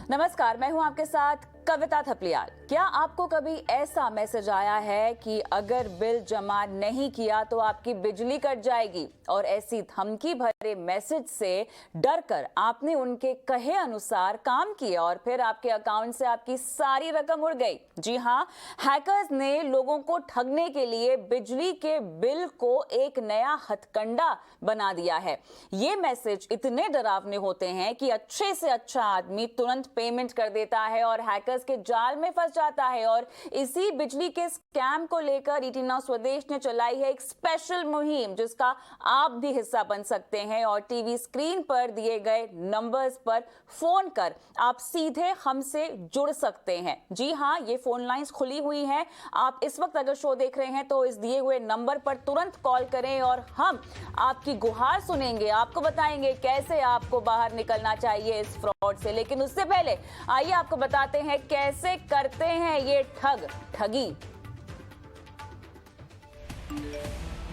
नमस्कार, मैं हूं आपके साथ कविता थपलियाल। क्या आपको कभी ऐसा मैसेज आया है कि अगर बिल जमा नहीं किया तो आपकी बिजली कट जाएगी, और ऐसी धमकी भरे मैसेज से डरकर आपने उनके कहे अनुसार काम किया और फिर आपके अकाउंट से आपकी सारी रकम उड़ गई? जी हां, हैकर्स ने लोगों को ठगने के लिए बिजली के बिल को एक नया हथकंडा बना दिया है। ये मैसेज इतने डरावने होते हैं कि अच्छे से अच्छा आदमी तुरंत पेमेंट कर देता है और हैकर्स के जाल में फंस जाता है। और इसी बिजली के स्कैम को लेकर ईटी नाउ स्वदेश ने चलाई है एक स्पेशल मुहिम, जिसका आप भी हिस्सा बन सकते हैं। और टीवी स्क्रीन पर दिए गए नंबर्स पर फोन कर आप सीधे हमसे जुड़ सकते हैं। जी हां, ये फोन लाइंस खुली हुई हैं। आप इस वक्त अगर शो देख रहे हैं तो इस दिए हुए नंबर पर तुरंत कॉल करें और हम आपकी गुहार सुनेंगे, आपको बताएंगे कैसे आपको बाहर निकलना चाहिए इस फ्रॉड से। लेकिन उससे पहले आइए आपको बताते हैं कैसे करते हैं ये ठगी।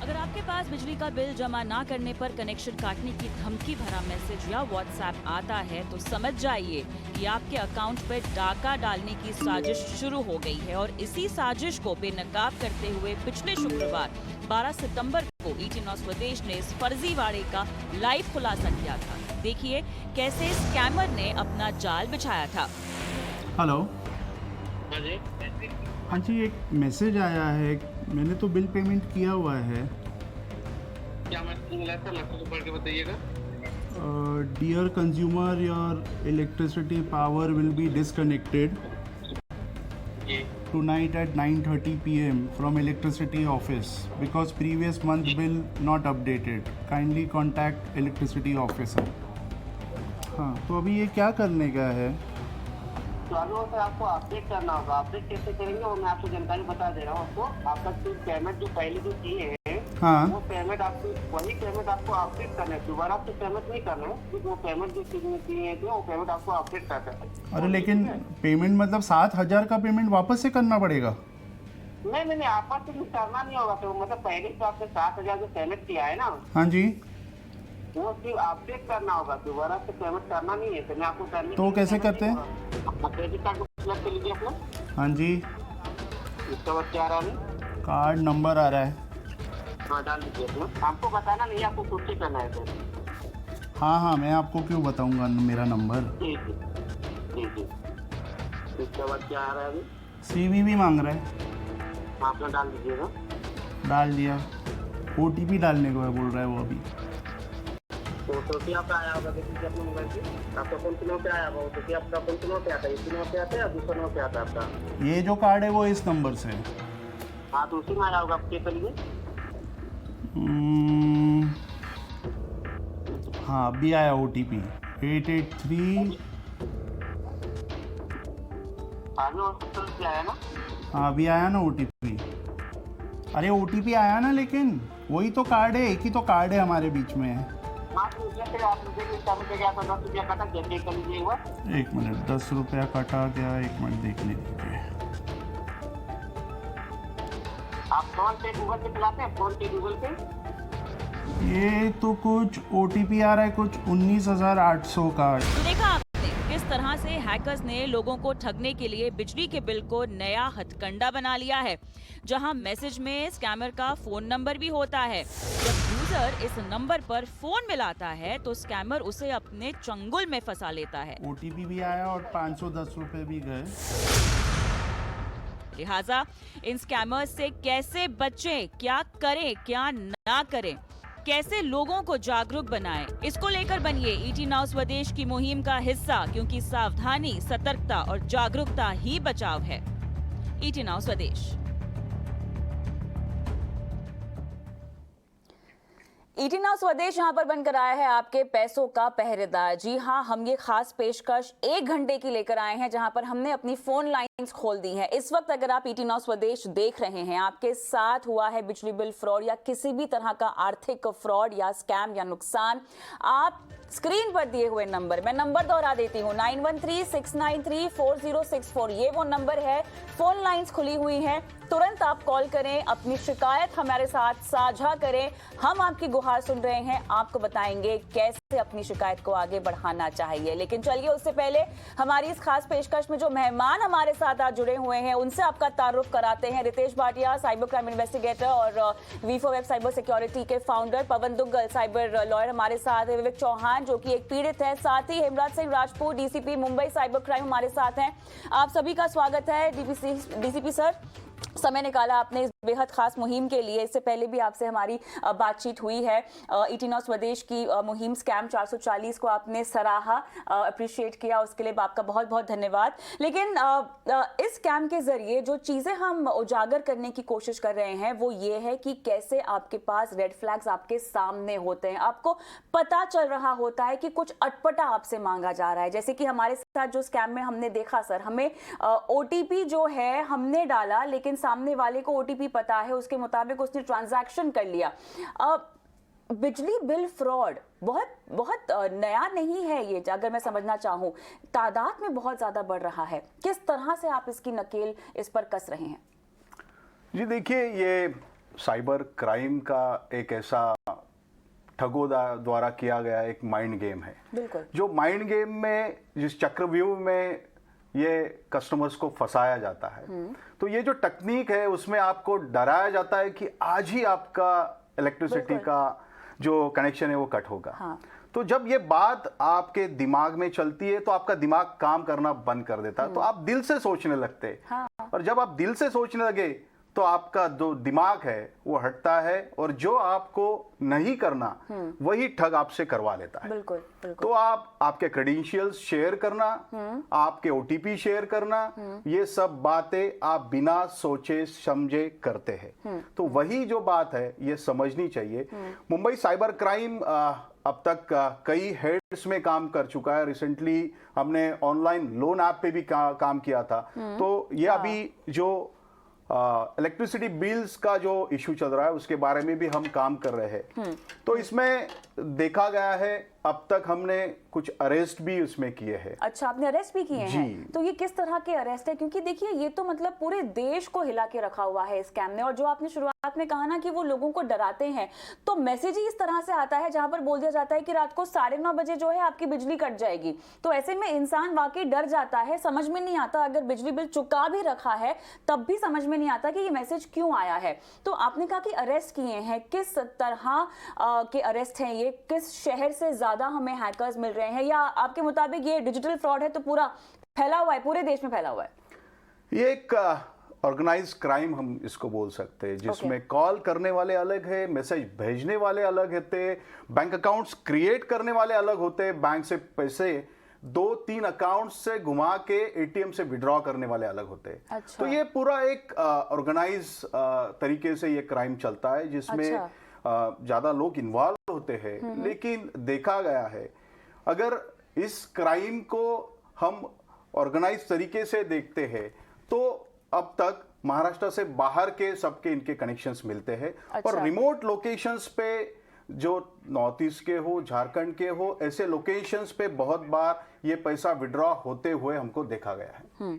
अगर आपके पास बिजली का बिल जमा ना करने पर कनेक्शन काटने की धमकी भरा मैसेज या व्हाट्सएप आता है तो समझ जाइए कि आपके अकाउंट पर डाका डालने की साजिश शुरू हो गई है। और इसी साजिश को बेनकाब करते हुए पिछले शुक्रवार 12 सितंबर को ईटी नाउ स्वदेश ने इस फर्जीवाड़े का लाइव खुलासा किया था। देखिए कैसे स्कैमर ने अपना जाल बिछाया था। हेलो। हाँ जी, एक मैसेज आया है। मैंने तो बिल पेमेंट किया हुआ है। क्या मैसेज मिला था? लड़कों को पढ़ के बताइएगा। Dear consumer, your electricity power will be disconnected tonight at 9:30 p.m. from electricity office because previous month bill not updated. Kindly contact electricity officer. हाँ, तो अभी ये क्या करने का है? चालू से आपको अपडेट करना होगा। अपडेट कैसे करेंगे वो मैं आपको जानकारी बता दे रहा हूँ। आपको आपका पेमेंट जो पहले जो किए हैं, हाँ, वो पेमेंट आपको वही पेमेंट आपको अपडेट करना है। दोबारा आपको पेमेंट नहीं करना है। वो पेमेंट जो किए हैं वो पेमेंट आपको अपडेट करना है। अरे लेकिन पेमेंट मतलब 7,000 का पेमेंट वापस से करना पड़ेगा? नहीं, आपस से करना नहीं होगा। तो मतलब पहले तो आपने 7,000 जो पेमेंट किया है ना, हाँ जी, वो सिर्फ अपडेट करना होगा। दोबारा से पेमेंट करना नहीं है। तो मैं आपको करने तो कैसे करते हैं? अपना क्रेडिट कार्ड को सिलेक्ट कर लीजिए अपना। हाँ जी, इसके बाद क्या आ रहा है? कार्ड नंबर आ रहा है। हाँ, डाल दीजिए अपना। आपको बताना नहीं, आपको खुद से करना है सर। हाँ, मैं आपको क्यों बताऊंगा मेरा नंबर। जी। इसके बाद क्या आ रहा है अभी? CVV मांग रहा है। हाँ, अपना डाल दीजिएगा। डाल दिया। OTP डालने को है बोल रहा है वो अभी। OTP आपका आया होगा, देख लीजिए अपने मोबाइल पे। आपका कौन सी नंबर पे आया होगा OTP? आपका कौन सी नंबर पे आता है? इसी नंबर पे आता है या दूसरा नंबर पे आता है आपका? ये जो कार्ड है वो इस नंबर से है। हाँ, तो उसी में आया होगा। आप चेक कर लीजिए। हाँ, अभी आया OTP 883। आया ना? हाँ, अभी आया ना OTP। अरे OTP आया ना, लेकिन वही तो कार्ड है, एक ही तो कार्ड है हमारे बीच में। हाँ, तो उसमें से आप मुझे क्या 10 रुपया कटा, चेक कर लीजिए एक बार। एक मिनट, 10 रुपया कटा गया, एक मिनट देखने दीजिए। आप फोन पे गूगल पे चलाते हैं? फोन पे गूगल पे ये तो कुछ OTP आ रहा है, कुछ 19,800 का। तो देखा आपने किस तरह से हैकर्स ने लोगों को ठगने के लिए बिजली के बिल को नया हथकंडा बना लिया है, जहां मैसेज में स्कैमर का फोन नंबर भी होता है। जब यूजर इस नंबर पर फोन मिलाता है तो स्कैमर उसे अपने चंगुल में फंसा लेता है। OTP भी आया और 510 रुपए भी गए। लिहाजा इन स्कैमर्स से कैसे बचें, क्या करें क्या ना करें, कैसे लोगों को जागरूक बनाएं, इसको लेकर बनिए ईटी नाउ स्वदेश की मुहिम का हिस्सा, क्योंकि सावधानी, सतर्कता और जागरूकता ही बचाव है। ईटी नाउ स्वदेश। ईटी नाउ स्वदेश यहाँ पर बनकर आया है आपके पैसों का पहरेदार। जी हाँ, हम ये खास पेशकश 1 घंटे की लेकर आए हैं, जहाँ पर हमने अपनी फोन लाइंस खोल दी हैं। इस वक्त अगर आप ईटी नाउ स्वदेश देख रहे हैं, आपके साथ हुआ है बिजली बिल फ्रॉड या किसी भी तरह का आर्थिक फ्रॉड या स्कैम या नुकसान, आप स्क्रीन पर दिए हुए नंबर, मैं नंबर दोहरा देती हूँ, 9136934064, ये वो नंबर है। फोन लाइंस खुली हुई हैं, तुरंत आप कॉल करें, अपनी शिकायत हमारे साथ साझा करें। हम आपकी गुहार सुन रहे हैं, आपको बताएंगे कैसे से अपनी शिकायत को आगे बढ़ाना चाहिए। लेकिन चलिए उससे पहले हमारी इस खास पेशकश में जो मेहमान हमारे साथ आज जुड़े हुए हैं उनसे आपका तारुफ कराते हैं। Ritesh Bhatia, cyber crime investigator और V4 वेब साइबर सिक्योरिटी के founder, Pavan Duggal, cyber lawyer हमारे साथ है, विवेक चौहान जो कि एक पीड़ित है, साथ ही Hemraj Singh Rajput DCP Mumbai cyber crime हमारे साथ हैं। आप सभी का स्वागत है। DCP सर, समय निकाला आपने इस बेहद खास मुहिम के लिए। इससे पहले भी आपसे हमारी बातचीत हुई है। ET9 स्वदेश की मुहिम स्कैम 440 को आपने सराहा, अप्रिशिएट किया, उसके लिए आपका बहुत बहुत धन्यवाद। लेकिन इस स्कैम के जरिए जो चीज़ें हम उजागर करने की कोशिश कर रहे हैं वो ये है कि कैसे आपके पास रेड फ्लैग्स आपके सामने होते हैं, आपको पता चल रहा होता है कि कुछ अटपटा आपसे मांगा जा रहा है। जैसे कि हमारे साथ जो स्कैम में हमने देखा सर, हमें OTP जो है हमने डाला लेकिन सामने वाले को OTP पता है, उसके मुताबिक उसने ट्रांजैक्शन कर लिया। बिजली बिल फ्रॉड बहुत बहुत नया नहीं है ये, अगर मैं समझना चाहूं तादाद में बहुत ज्यादा बढ़ रहा है। किस तरह से आप इसकी नकेल इस पर कस रहे हैं? जी देखिए, ये साइबर क्राइम का एक ऐसा ठगों द्वारा किया गया एक माइंड गेम है। बिल्कुल। जो माइंड गेम में जिस चक्रव्यूह में ये कस्टमर्स को फंसाया जाता है, तो ये जो टेक्निक है उसमें आपको डराया जाता है कि आज ही आपका इलेक्ट्रिसिटी का जो कनेक्शन है वो कट होगा। हाँ। तो जब ये बात आपके दिमाग में चलती है तो आपका दिमाग काम करना बंद कर देता है, तो आप दिल से सोचने लगते। हाँ। और जब आप दिल से सोचने लगे तो आपका जो दिमाग है वो हटता है और जो आपको नहीं करना वही ठग आपसे करवा लेता है। बिल्कुल, बिल्कुल। तो आप आपके क्रेडेंशियल्स शेयर करना, आपके OTP शेयर करना, ये सब बातें आप बिना सोचे समझे करते हैं। तो वही जो बात है ये समझनी चाहिए। मुंबई साइबर क्राइम अब तक कई हेड्स में काम कर चुका है। रिसेंटली हमने ऑनलाइन लोन ऐप पे भी काम किया था। तो ये अभी जो इलेक्ट्रिसिटी बिल्स का जो इशू चल रहा है उसके बारे में भी हम काम कर रहे हैं। तो इसमें देखा गया है अब तक हमने कुछ अरेस्ट भी उसमें किए हैं। अच्छा, आपने अरेस्ट भी किए हैं? तो ये किस तरह के अरेस्ट है? क्योंकि देखिए ये तो मतलब पूरे देश को हिला के रखा हुआ है स्कैम ने। और जो आपने शुरुआत में कहा ना कि वो लोगों को डराते हैं, तो मैसेज ही इस तरह से आता है जहां पर बोल दिया जाता है कि रात को 9:30 बजे जो है आपकी बिजली कट जाएगी। तो ऐसे में इंसान वाकई डर जाता है, समझ में नहीं आता। अगर बिजली बिल चुका भी रखा है तब भी समझ में नहीं आता कि ये मैसेज क्यों आया है। तो आपने कहा कि अरेस्ट किए हैं, किस तरह के अरेस्ट हैं ये? किस शहर से ज्यादा हमें हैकर्स मिल रहे हैं, या आपके मुताबिक ये डिजिटल फ्रॉड है तो पूरा फैला हुआ है, पूरे देश में फैला हुआ है? ये एक ऑर्गेनाइज क्राइम हम इसको बोल सकते हैं, जिसमें कॉल करने वाले अलग है, मैसेज भेजने वाले अलग होते, बैंक अकाउंट्स क्रिएट करने वाले अलग होते, बैंक से पैसे 2-3 अकाउंट से घुमा के ATM से विड्रॉ करने वाले अलग होते हैं। अच्छा। तो ये पूरा एक ऑर्गेनाइज तरीके से ये क्राइम चलता है, जिसमें ज्यादा लोग इन्वॉल्व होते हैं। लेकिन देखा गया है अगर इस क्राइम को हम ऑर्गेनाइज तरीके से देखते हैं तो अब तक महाराष्ट्र से बाहर के सबके इनके कनेक्शंस मिलते हैं। अच्छा। और रिमोट लोकेशंस पे जो नॉर्थ ईस्ट के हो, झारखंड के हो, ऐसे लोकेशंस पे बहुत बार ये पैसा विड्रॉ होते हुए हमको देखा गया है।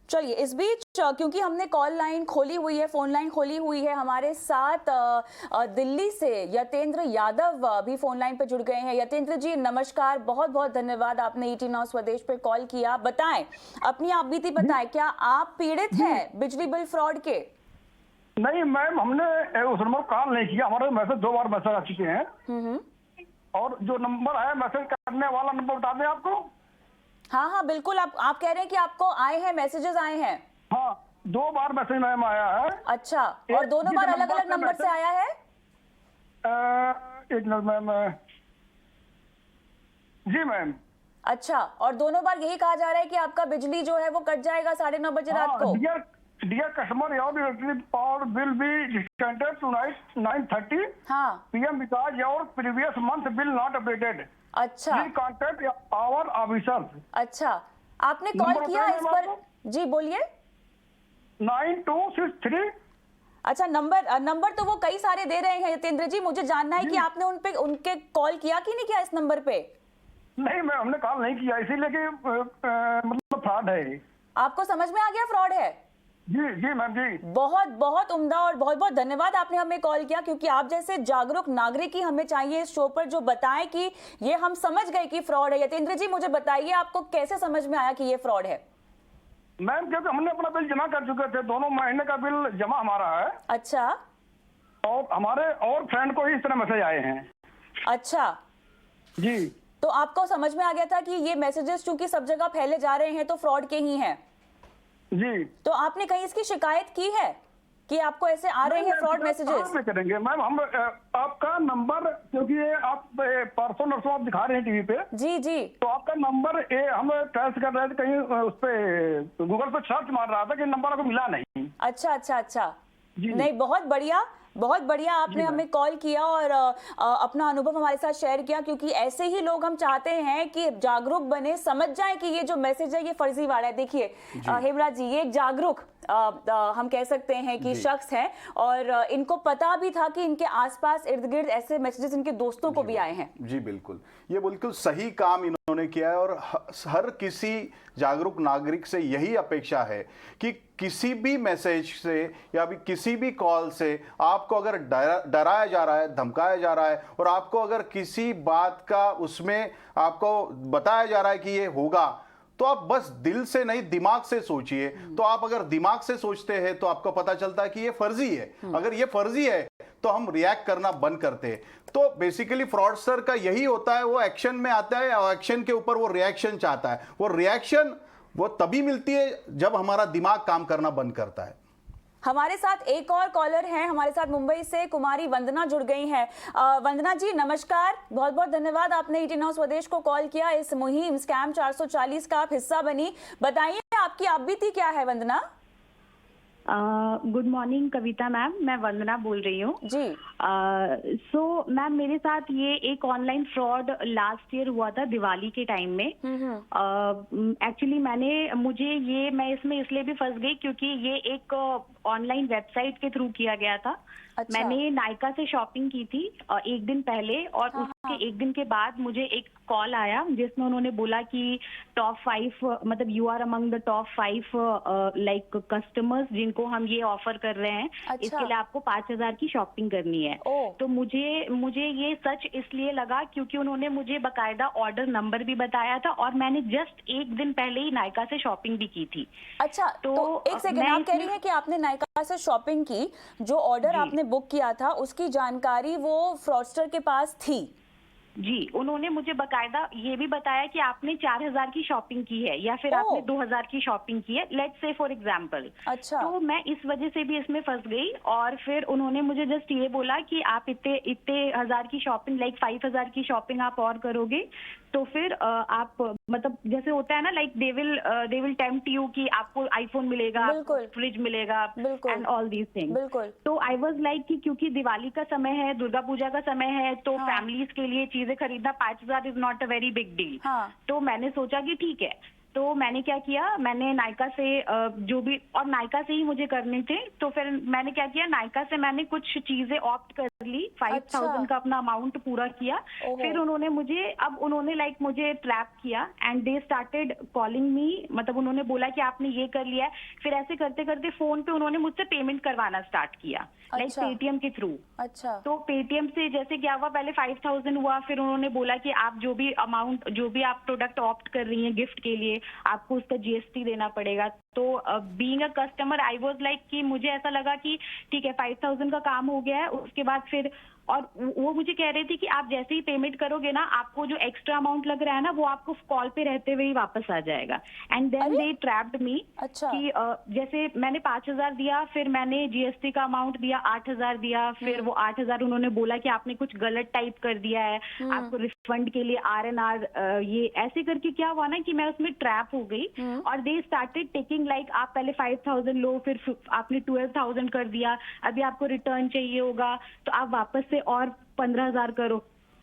चलिए, इस बीच क्योंकि हमने कॉल लाइन खोली हुई है, फोन लाइन खोली हुई है, हमारे साथ दिल्ली से यतेंद्र यादव भी फोन लाइन पे जुड़ गए हैं। यतेंद्र जी नमस्कार, बहुत बहुत धन्यवाद, आपने ET9 स्वदेश पे कॉल किया। बताएं, अपनी आप बीती बताएं, क्या आप पीड़ित हैं बिजली बिल फ्रॉड के? नहीं मैम, हमने उस नंबर कॉल नहीं किया। हमारे मैसेज 2 बार मैसेज आ चुके हैं। और जो नंबर है मैसेज करने वाला नंबर बता दें आपको? हाँ हाँ बिल्कुल, आप कह रहे हैं कि आपको आए हैं, मैसेजेस आए हैं? हाँ, 2 बार मैसेज मैम आया है। अच्छा, और दोनों बार अलग अलग नंबर से आया है? एक मिनट मैम। जी मैम। अच्छा, और दोनों बार यही कहा जा रहा है कि आपका बिजली जो है वो कट जाएगा 9:30 बजे रात को? Dear customer, your electric power bill be discounted to 9:30 PM because your previous month bill not updated. अच्छा। Contact our officer. अच्छा, आपने कॉल किया इस पर? जी बोलिए। 9263। अच्छा, नंबर तो वो कई सारे दे रहे हैं यतेंद्र जी, मुझे जानना है कि आपने उनके कॉल किया कि नहीं किया इस नंबर पे? नहीं मैम, हमने कॉल नहीं किया, इसीलिए कि मतलब फ्रॉड है। आपको समझ में आ गया फ्रॉड है? जी मैम जी। बहुत बहुत उम्दा और बहुत बहुत धन्यवाद आपने हमें कॉल किया, क्योंकि आप जैसे जागरूक नागरिक ही हमें चाहिए इस शो पर, जो बताएं कि ये हम समझ गए कि फ्रॉड है। यतेंद्र जी, मुझे बताइए आपको कैसे समझ में आया कि ये फ्रॉड है? मैम क्योंकि हमने अपना बिल जमा कर चुके थे, 2 महीने का बिल जमा हमारा है, अच्छा और हमारे और फ्रेंड को ही इस तरह मैसेज आए हैं। अच्छा, जी तो आपको समझ में आ गया था कि ये मैसेजेस चूंकि सब जगह फैले जा रहे हैं तो फ्रॉड के ही हैं। जी। तो आपने कहीं इसकी शिकायत की है कि आपको ऐसे आ रहे हैं फ्रॉड मैसेजेस? में करेंगे मैम हम आपका नंबर, क्योंकि ये आप परसों नरसों आप दिखा रहे हैं टीवी पे, जी जी। तो आपका नंबर हम ट्रेस कर रहे थे, कहीं उस पे गूगल पे सर्च मार रहा था कि नंबर आपको मिला नहीं। अच्छा अच्छा अच्छा, जी। नहीं बहुत बढ़िया आपने हमें कॉल किया और अपना अनुभव हमारे साथ शेयर किया, क्योंकि ऐसे ही लोग हम चाहते हैं कि जागरूक बने, समझ जाएं कि ये जो मैसेज है ये फर्जी वाला है। देखिए हेमराज जी, ये एक जागरूक हम कह सकते हैं कि शख्स है, और इनको पता भी था कि इनके आसपास इर्द गिर्द ऐसे मैसेजेस इनके दोस्तों को भी आए हैं। जी बिल्कुल, ये बिल्कुल सही काम इन्होंने किया है, और हर किसी जागरूक नागरिक से यही अपेक्षा है कि किसी भी मैसेज से या भी किसी भी कॉल से आपको अगर डराया जा रहा है, धमकाया जा रहा है, और आपको अगर किसी बात का उसमें आपको बताया जा रहा है कि ये होगा, तो आप बस दिल से नहीं दिमाग से सोचिए। तो आप अगर दिमाग से सोचते हैं तो आपको पता चलता है कि ये फर्जी है। अगर ये फर्जी है तो हम रिएक्ट करना बंद करते हैं। तो बेसिकली फ्रॉडस्टर का यही होता है, वो एक्शन में आता है और एक्शन के ऊपर वो रिएक्शन चाहता है। वो रिएक्शन वो तभी मिलती है जब हमारा दिमाग काम करना बंद करता है। हमारे साथ एक और कॉलर हैं, हमारे साथ मुंबई से कुमारी वंदना जुड़ गई हैं। वंदना जी नमस्कार, बहुत बहुत धन्यवाद आपने 18 हाउस स्वदेश को कॉल किया। इस मुहिम स्कैम 440 का आप हिस्सा बनी, बताइए आपकी आप बीती क्या है वंदना? गुड मॉर्निंग कविता मैम, मैं वंदना बोल रही हूँ जी। सो मैम मेरे साथ ये एक ऑनलाइन फ्रॉड लास्ट ईयर हुआ था दिवाली के टाइम में। एक्चुअली मैं इसमें इसलिए भी फंस गई क्योंकि ये एक ऑनलाइन वेबसाइट के थ्रू किया गया था। अच्छा। मैंने नायका से शॉपिंग की थी एक दिन पहले, और उसके एक दिन के बाद मुझे एक कॉल आया जिसमें उन्होंने बोला कि टॉप 5 मतलब you are among the top 5 like customers जिनको हम ये ऑफर कर रहे हैं। अच्छा। इसके लिए आपको 5,000 की शॉपिंग करनी है। तो मुझे ये सच इसलिए लगा क्योंकि उन्होंने मुझे बकायदा ऑर्डर नंबर भी बताया था, और मैंने जस्ट एक दिन पहले ही नायका से शॉपिंग भी की थी। अच्छा, तो एक सेकंड, आप कह रही हैं कि आपने नायका से शॉपिंग की, जो ऑर्डर आपने बुक किया था उसकी जानकारी वो फ्रॉडस्टर के पास थी? जी, उन्होंने मुझे बकायदा ये भी बताया कि आपने 4,000 की शॉपिंग की है या फिर आपने 2,000 की शॉपिंग की है, लेट्स से फॉर एग्जांपल। अच्छा। तो मैं इस वजह से भी इसमें फंस गई, और फिर उन्होंने मुझे जस्ट ये बोला कि आप इतने हजार की शॉपिंग लाइक 5,000 की शॉपिंग आप और करोगे तो फिर आप मतलब जैसे होता है ना, like they will tempt you कि आपको आईफोन मिलेगा, आपको फ्रिज मिलेगा एंड ऑल दीज थिंग्स। बिल्कुल। तो आई वाज लाइक कि क्योंकि दिवाली का समय है, दुर्गा पूजा का समय है, तो फैमिलीज के लिए चीजें खरीदना 5,000 is not a very big deal. तो मैंने सोचा कि ठीक है, तो मैंने क्या किया, मैंने नायका से जो भी, और नायका से ही मुझे करने थे, तो फिर मैंने क्या किया, नायका से मैंने कुछ चीजें ऑप्ट कर ली, 5,000 का अपना अमाउंट पूरा किया। फिर उन्होंने मुझे लाइक मुझे ट्रैप किया and they started calling me, मतलब उन्होंने बोला कि आपने ये कर लिया है। फिर ऐसे करते करते फोन पे उन्होंने मुझसे पेमेंट करवाना स्टार्ट किया, लाइक पेटीएम के थ्रू। अच्छा। तो पेटीएम से जैसे क्या हुआ, पहले 5,000 हुआ, फिर उन्होंने बोला कि आप जो भी अमाउंट, जो भी आप प्रोडक्ट ऑप्ट कर रही हैं गिफ्ट के लिए, आपको उसका जीएसटी देना पड़ेगा। तो being a customer I was like कि मुझे ऐसा लगा कि ठीक है 5,000 का काम हो गया है। उसके बाद फिर और वो मुझे कह रहे थे कि आप जैसे ही पेमेंट करोगे ना, आपको जो एक्स्ट्रा अमाउंट लग रहा है ना, वो आपको कॉल पे रहते हुए ही वापस आ जाएगा। एंड देन दे ट्रैप्ड मी। अच्छा। कि जैसे मैंने 5,000 दिया, फिर मैंने जीएसटी का अमाउंट दिया 8,000 दिया, फिर वो 8,000 उन्होंने बोला कि आपने कुछ गलत टाइप कर दिया है, आपको रिफंड के लिए RNR ये ऐसे करके क्या हुआ ना कि मैं उसमें ट्रैप हो गई। और दे स्टार्टेड टेकिंग लाइक आप पहले 5,000 लो, फिर आपने 12,000 कर दिया, अभी आपको रिटर्न चाहिए होगा तो आप वापस से और 15,000 करो।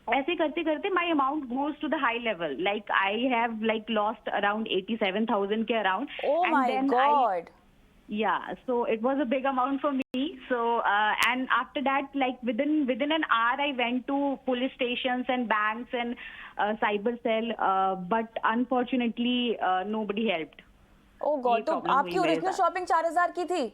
ऐसे करते करते my amount goes to the high level, like I have like lost around 87,000 के around. Oh my God. Yeah, so it was a big amount for me. So and after that, like within an hour, I went to police stations and banks and cyber cell, but unfortunately nobody helped. Oh God, ये तो problem आपकी हुई मेरे original साथ। Shopping 4000 की थी?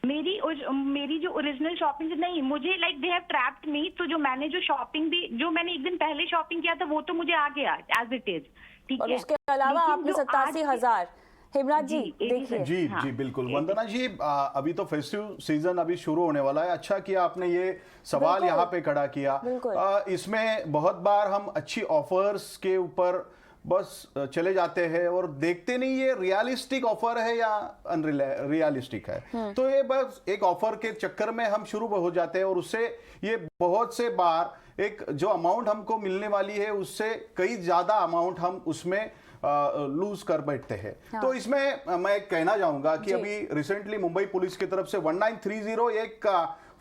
मेरी जो ओरिजिनल शॉपिंग नहीं, मुझे लाइक दे हैव ट्रैप्ड मी। तो जो मैंने जो शॉपिंग भी, जो मैंने एक दिन पहले शॉपिंग किया था वो तो मुझे आ गया एज इट इज, ठीक और है। उसके अलावा लेकिन आपने जो आज 87,000। हिमराज जी जी, देखिए, जी हाँ। जी बिल्कुल वंदना जी, अभी तो फेस्टिव सीजन अभी शुरू होने वाला है। अच्छा किया आपने ये सवाल बिल्कुल। यहाँ पे खड़ा किया। बिल्कुल। इसमें बहुत बार हम अच्छी ऑफर्स के ऊपर बस चले जाते हैं और देखते नहीं ये रियलिस्टिक ऑफर है या अनरियलिस्टिक है। तो ये बस एक ऑफर के चक्कर में हम शुरू हो जाते हैं और उससे ये बहुत से बार एक जो अमाउंट हमको मिलने वाली है उससे कई ज्यादा अमाउंट हम उसमें लूज कर बैठते हैं। तो इसमें मैं कहना चाहूंगा कि अभी रिसेंटली मुंबई पुलिस की तरफ से 1930 एक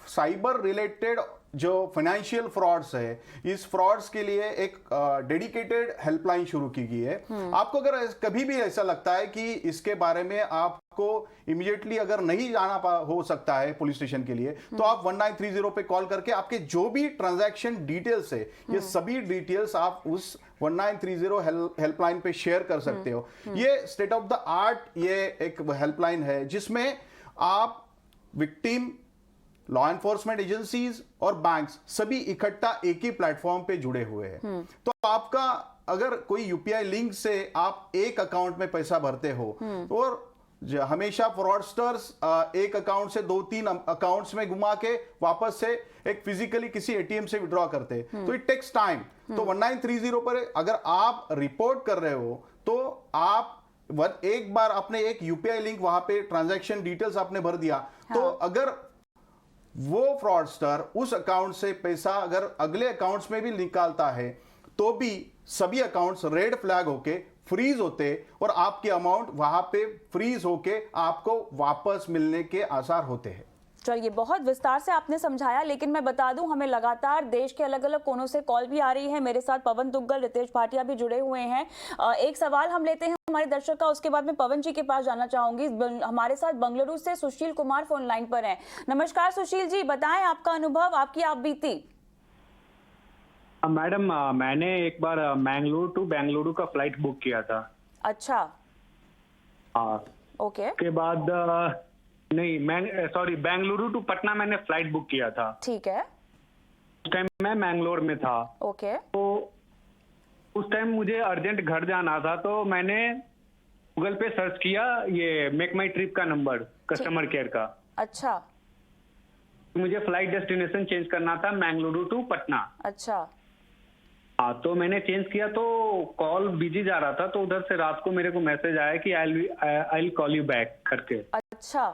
साइबर रिलेटेड जो फाइनेंशियल फ्रॉड्स है, इस फ्रॉड्स के लिए एक डेडिकेटेड हेल्पलाइन शुरू की गई है। आपको अगर कभी भी ऐसा लगता है कि इसके बारे में आपको इमीडिएटली अगर नहीं जाना हो सकता है पुलिस स्टेशन के लिए, तो आप 1930 पे कॉल करके आपके जो भी ट्रांजैक्शन डिटेल्स है ये सभी डिटेल्स आप उस 1930 हेल्पलाइन पे शेयर कर सकते हो। ये स्टेट ऑफ द आर्ट ये एक हेल्पलाइन है जिसमें आप विक्टिम, लॉ एनफोर्समेंट एजेंसीज और बैंक्स सभी इकट्ठा एक ही प्लेटफॉर्म पे जुड़े हुए हैं। तो आपका अगर कोई यूपीआई लिंक से आप एक अकाउंट में पैसा भरते हो और हमेशा फ्रॉडस्टर्स एक अकाउंट से 2-3 अकाउंट्स में घुमा के वापस से एक फिजिकली किसी एटीएम से विड्रॉ करते हैं, तो इट टेक्स टाइम। तो 1930 पर अगर आप रिपोर्ट कर रहे हो तो आप एक बार आपने एक यूपीआई लिंक वहां पे ट्रांजैक्शन डिटेल्स आपने भर दिया, तो अगर वो फ्रॉडस्टर उस अकाउंट से पैसा अगर अगले अकाउंट्स में भी निकालता है तो भी सभी अकाउंट्स रेड फ्लैग होके फ्रीज होते और आपके अमाउंट वहां पे फ्रीज होके आपको वापस मिलने के आसार होते हैं। चलिए, बहुत विस्तार से आपने समझाया, लेकिन मैं बता दूं हमें लगातार देश के अलग अलग कोनों से कॉल भी आ रही है। मेरे साथ पवन दुग्गल, रितेश भाटिया भी जुड़े हुए हैं। एक सवाल हम लेते हैं हमारे दर्शक का, उसके बाद मैं पवन जी के पास जाना चाहूंगी। हमारे साथ बंगलुरु से सुशील कुमार फोन लाइन पर हैं। नमस्कार सुशील जी, बताएं आपका अनुभव, आपकी आप बीती। मैडम, मैंने एक बार मैंगलोर टू बेंगलुरु का फ्लाइट बुक किया था। अच्छा, हाँ। ओके। के बाद नहीं, मैं सॉरी, बेंगलुरु टू पटना मैंने फ्लाइट बुक किया था। ठीक है। उस टाइम मैं मैंगलोर में था। ओके। तो उस टाइम मुझे अर्जेंट घर जाना था, तो मैंने गूगल पे सर्च किया ये मेक माई ट्रिप का नंबर, कस्टमर केयर का। अच्छा। मुझे फ्लाइट डेस्टिनेशन चेंज करना था मैंगलुरु टू पटना। अच्छा। हाँ, तो मैंने चेंज किया तो कॉल बिजी जा रहा था, तो उधर से रात को मेरे को मैसेज आया कि आई कॉल यू बैक करके। अच्छा।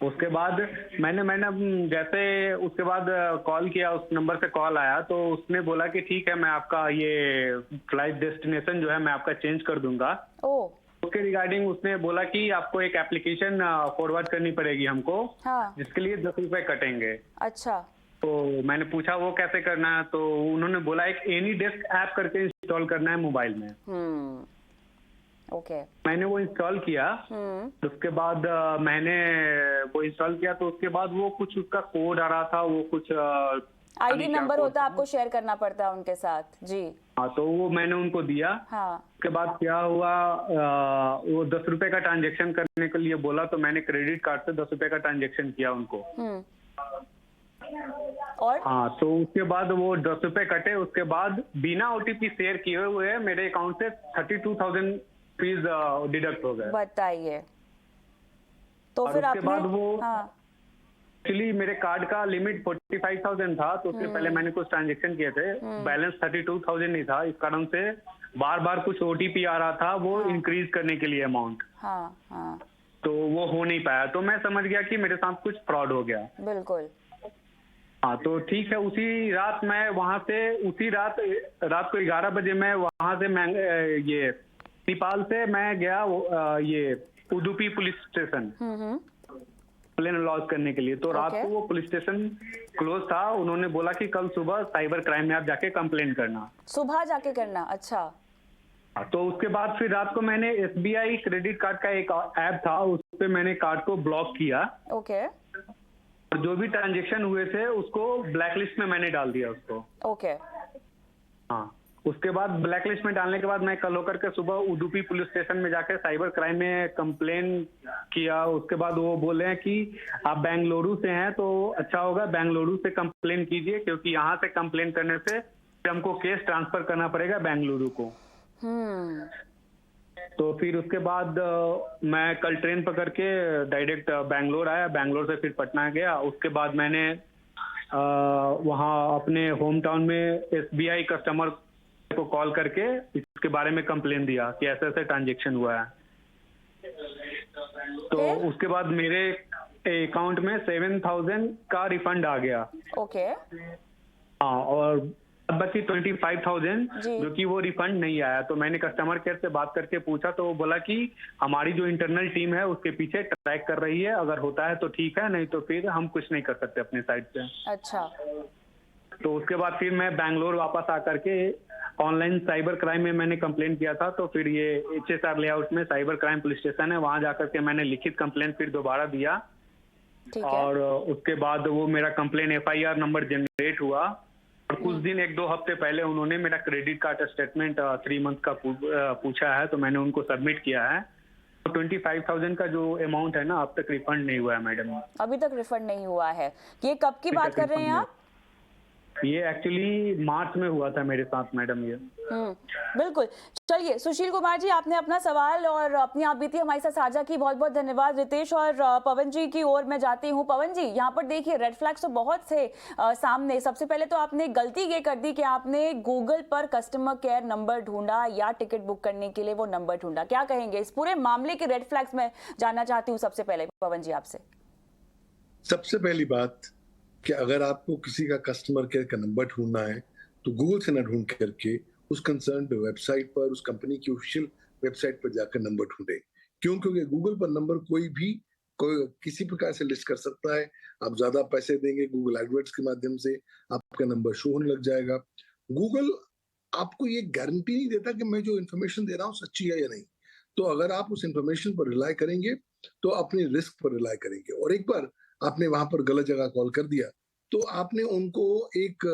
उसके बाद मैंने जैसे उसके बाद कॉल किया, उस नंबर से कॉल आया तो उसने बोला कि ठीक है, मैं आपका ये फ्लाइट डेस्टिनेशन जो है मैं आपका चेंज कर दूंगा। उसके रिगार्डिंग उसने बोला कि आपको एक एप्लीकेशन फॉरवर्ड करनी पड़ेगी हमको। हाँ। जिसके लिए 10 रुपए कटेंगे। अच्छा। तो मैंने पूछा वो कैसे करना है, तो उन्होंने बोला एक एनी डेस्क ऐप करके इंस्टॉल करना है मोबाइल में। ओके। मैंने वो इंस्टॉल किया। उसके बाद मैंने वो इंस्टॉल किया, तो उसके बाद वो कुछ उसका कोड आ रहा था, वो कुछ आईडी नंबर होता है, आपको शेयर करना पड़ता है उनके साथ। जी हाँ, तो वो मैंने उनको दिया। हाँ। उसके बाद क्या हुआ, वो 10 रुपए का ट्रांजेक्शन करने के लिए बोला, तो मैंने क्रेडिट कार्ड से 10 रुपए का ट्रांजेक्शन किया उनको। और हाँ, तो उसके बाद वो 10 रुपए कटे। उसके बाद बिना ओटीपी शेयर किए हुए मेरे अकाउंट से 32,000 फीस डिडक्ट हो गए। बताइए, तो और फिर उसके आपने बाद वो हाँ। एक्चुअली मेरे कार्ड का लिमिट 45,000 था, तो उससे पहले मैंने कुछ ट्रांजेक्शन किए थे। बैलेंस 32,000 नहीं था, इस कारण से बार बार कुछ ओटीपी आ रहा था वो इंक्रीज करने के लिए अमाउंट। हाँ हाँ। तो वो हो नहीं पाया, तो मैं समझ गया कि मेरे साथ कुछ फ्रॉड हो गया। बिल्कुल। हाँ, तो ठीक है, उसी रात मैं वहां से रात को 11 बजे मैं वहां से ये नेपाल से मैं गया ये उडुपी पुलिस स्टेशन प्लेन लॉन्च करने के लिए। तो रात को वो पुलिस स्टेशन क्लोज था। उन्होंने बोला कि कल सुबह साइबर क्राइम में आप जाके कंप्लेंट करना। सुबह जाके करना। अच्छा। तो उसके बाद फिर रात को मैंने SBI क्रेडिट कार्ड का एक ऐप था, उस पे मैंने कार्ड को ब्लॉक किया। ओके। और जो भी ट्रांजेक्शन हुए थे उसको ब्लैक लिस्ट में मैंने डाल दिया उसको। ओके। हाँ, उसके बाद ब्लैक लिस्ट में डालने के बाद मैं कल होकर के सुबह उडुपी पुलिस स्टेशन में जाकर साइबर क्राइम में कंप्लेन किया। उसके बाद वो बोले हैं कि आप बेंगलुरु से हैं तो अच्छा होगा बेंगलुरु से कंप्लेन कीजिए, क्योंकि यहाँ से कंप्लेन करने से हमको केस ट्रांसफर करना पड़ेगा बेंगलुरु को। तो फिर उसके बाद मैं कल ट्रेन पकड़ के डायरेक्ट बेंगलोर आया, बेंगलोर से फिर पटना गया। उसके बाद मैंने वहाँ अपने होम टाउन में SBI कस्टमर को कॉल करके इसके बारे में कंप्लेन दिया कि ऐसे ऐसे ट्रांजेक्शन हुआ है। तो उसके बाद मेरे अकाउंट में 7,000 का रिफंड आ गया। ओके। हाँ, और बाकी 25,000 जो कि वो रिफंड नहीं आया। तो मैंने कस्टमर केयर से बात करके पूछा तो वो बोला कि हमारी जो इंटरनल टीम है उसके पीछे ट्रैक कर रही है, अगर होता है तो ठीक है, नहीं तो फिर हम कुछ नहीं कर सकते अपने साइड से। अच्छा। तो उसके बाद फिर मैं बैंगलोर वापस आकर के ऑनलाइन साइबर क्राइम में मैंने कंप्लेन किया था। तो फिर ये HSR लेआउट में साइबर क्राइम पुलिस स्टेशन है, वहां जाकर के मैंने लिखित कंप्लेन फिर दोबारा दिया। और उसके बाद वो मेरा कंप्लेन FIR नंबर जनरेट हुआ। और कुछ दिन 1-2 हफ्ते पहले उन्होंने मेरा क्रेडिट कार्ड स्टेटमेंट 3 मंथ का पूछा है, तो मैंने उनको सबमिट किया है। तो 25,000 का जो अमाउंट है ना अब तक रिफंड नहीं हुआ है मैडम। अभी तक रिफंड नहीं हुआ है। ये कब की बात कर रहे हैं आप? ये एक्चुअली मार्च में हुआ था मेरे साथ मैडम ये। बिल्कुल। चलिए सुशील कुमार जी, आपने अपना सवाल और अपनी आप बीती हमारे साथ साझा की, बहुत बहुत धन्यवाद। रितेश और पवन जी की ओर मैं जाती हूँ। पवन जी, यहाँ पर देखिए रेड फ्लैग्स तो बहुत थे सामने। सबसे पहले तो आपने गलती ये कर दी कि आपने गूगल पर कस्टमर केयर नंबर ढूंढा या टिकट बुक करने के लिए वो नंबर ढूंढा। क्या कहेंगे इस पूरे मामले के रेड फ्लैग्स में जानना चाहती हूँ सबसे पहले पवन जी आपसे। सबसे पहली बात कि अगर आपको किसी का कस्टमर केयर का नंबर ढूंढना है तो गूगल से ना ढूंढ करके उस कंसर्न वेबसाइट पर, उस कंपनी की ऑफिशियल वेबसाइट पर जाकर नंबर ढूंढे। क्यों? क्योंकि गूगल पर नंबर कोई किसी प्रकार से लिस्ट कर सकता है। आप ज्यादा पैसे देंगे, गूगल एडवर्ड्स के माध्यम से आपका नंबर शो होने लग जाएगा। गूगल आपको ये गारंटी नहीं देता कि मैं जो इन्फॉर्मेशन दे रहा हूँ सच्ची है या नहीं। तो अगर आप उस इन्फॉर्मेशन पर रिलाई करेंगे तो अपने रिस्क पर रिलाई करेंगे। और एक बार आपने वहां पर गलत जगह कॉल कर दिया तो आपने उनको एक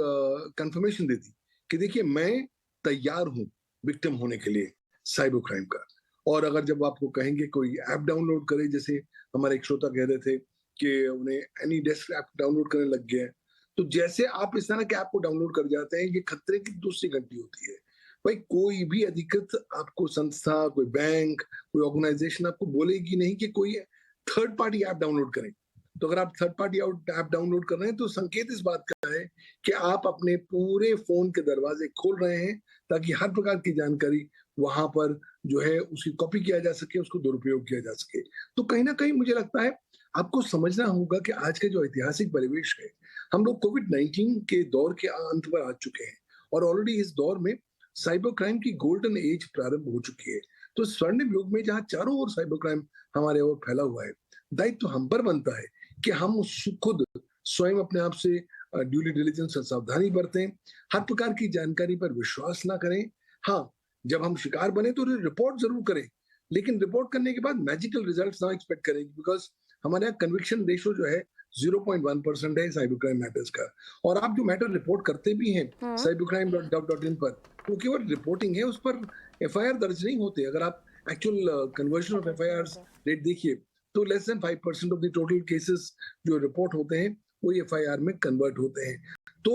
कंफर्मेशन दे दी कि देखिए मैं तैयार हूं विक्टिम होने के लिए साइबर क्राइम का। और अगर जब आपको कहेंगे कोई ऐप डाउनलोड करे, जैसे हमारे एक श्रोता कह रहे थे कि उन्हें एनी डेस्क ऐप डाउनलोड करने लग गया है, तो जैसे आप इस तरह के ऐप को डाउनलोड कर जाते हैं, ये खतरे की दूसरी घंटी होती है। भाई कोई भी अधिकृत आपको संस्था, कोई बैंक, कोई ऑर्गेनाइजेशन आपको बोलेगी नहीं कि कोई थर्ड पार्टी ऐप डाउनलोड करें। तो अगर आप थर्ड पार्टी ऐप डाउनलोड कर रहे हैं तो संकेत इस बात का है कि आप अपने पूरे फोन के दरवाजे खोल रहे हैं ताकि हर प्रकार की जानकारी वहां पर जो है उसकी कॉपी किया जा सके, उसको दुरुपयोग किया जा सके। तो कहीं ना कहीं मुझे लगता है आपको समझना होगा कि आज के जो ऐतिहासिक परिवेश है, हम लोग कोविड-19 के दौर के अंत पर आ चुके हैं और ऑलरेडी इस दौर में साइबर क्राइम की गोल्डन एज प्रारंभ हो चुकी है। तो स्वर्णिम युग में जहाँ चारों ओर साइबर क्राइम हमारे ओर फैला हुआ है, दायित्व हम पर बनता है कि हम खुद स्वयं अपने आप से ड्यूली डिलिजेंस और सावधानी बरतें, हर प्रकार की जानकारी पर विश्वास ना करें। हाँ, जब हम शिकार बने तो रिपोर्ट जरूर करें, लेकिन रिपोर्ट करने के बाद मैजिकल रिजल्ट्स ना एक्सपेक्ट करें, बिकॉज हमारे यहाँ कन्विक्शन रेशो जो है 0.1% है साइबर क्राइम मैटर्स का। और आप जो मैटर रिपोर्ट करते भी हैं cybercrime.gov.in पर, वो केवल रिपोर्टिंग है, उस पर FIR दर्ज नहीं होते। अगर आप actual conversion of FIR rate देखिए तो less than 5% of the total cases जो रिपोर्ट होते हैं वो FIR में कन्वर्ट होते हैं। तो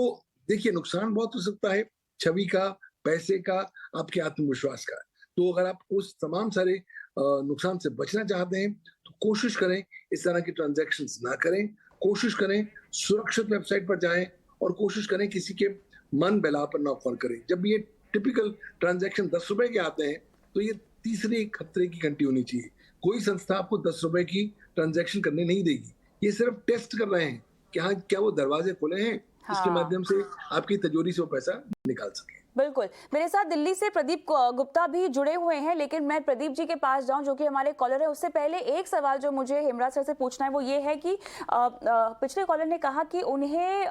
देखिए नुकसान बहुत हो सकता है, छवि का, पैसे का, आपके आत्मविश्वास का। तो अगर आप उस तमाम सारे नुकसान से बचना चाहते हैं तो कोशिश करें इस तरह की ट्रांजैक्शंस ना करें, कोशिश करें सुरक्षित वेबसाइट पर जाएं और कोशिश करें किसी के मन बहला पर ना फॉल करें। जब ये टिपिकल ट्रांजैक्शन 10 रुपए के आते हैं तो ये तीसरी खतरे की घंटी होनी चाहिए। कोई संस्था आपको 10 रुपए की ट्रांजैक्शन करने नहीं देगी, ये सिर्फ टेस्ट कर रहे हैं कि हाँ क्या वो दरवाजे खुले हैं, इसके माध्यम से आपकी तिजोरी से वो पैसा निकाल सके। बिल्कुल। मेरे साथ दिल्ली से प्रदीप गुप्ता भी जुड़े हुए हैं, लेकिन मैं प्रदीप जी के पास जाऊं जो कि हमारे कॉलर है, उससे पहले एक सवाल जो मुझे हेमराज सर से पूछना है वो ये है कि पिछले कॉलर ने कहा कि उन्हें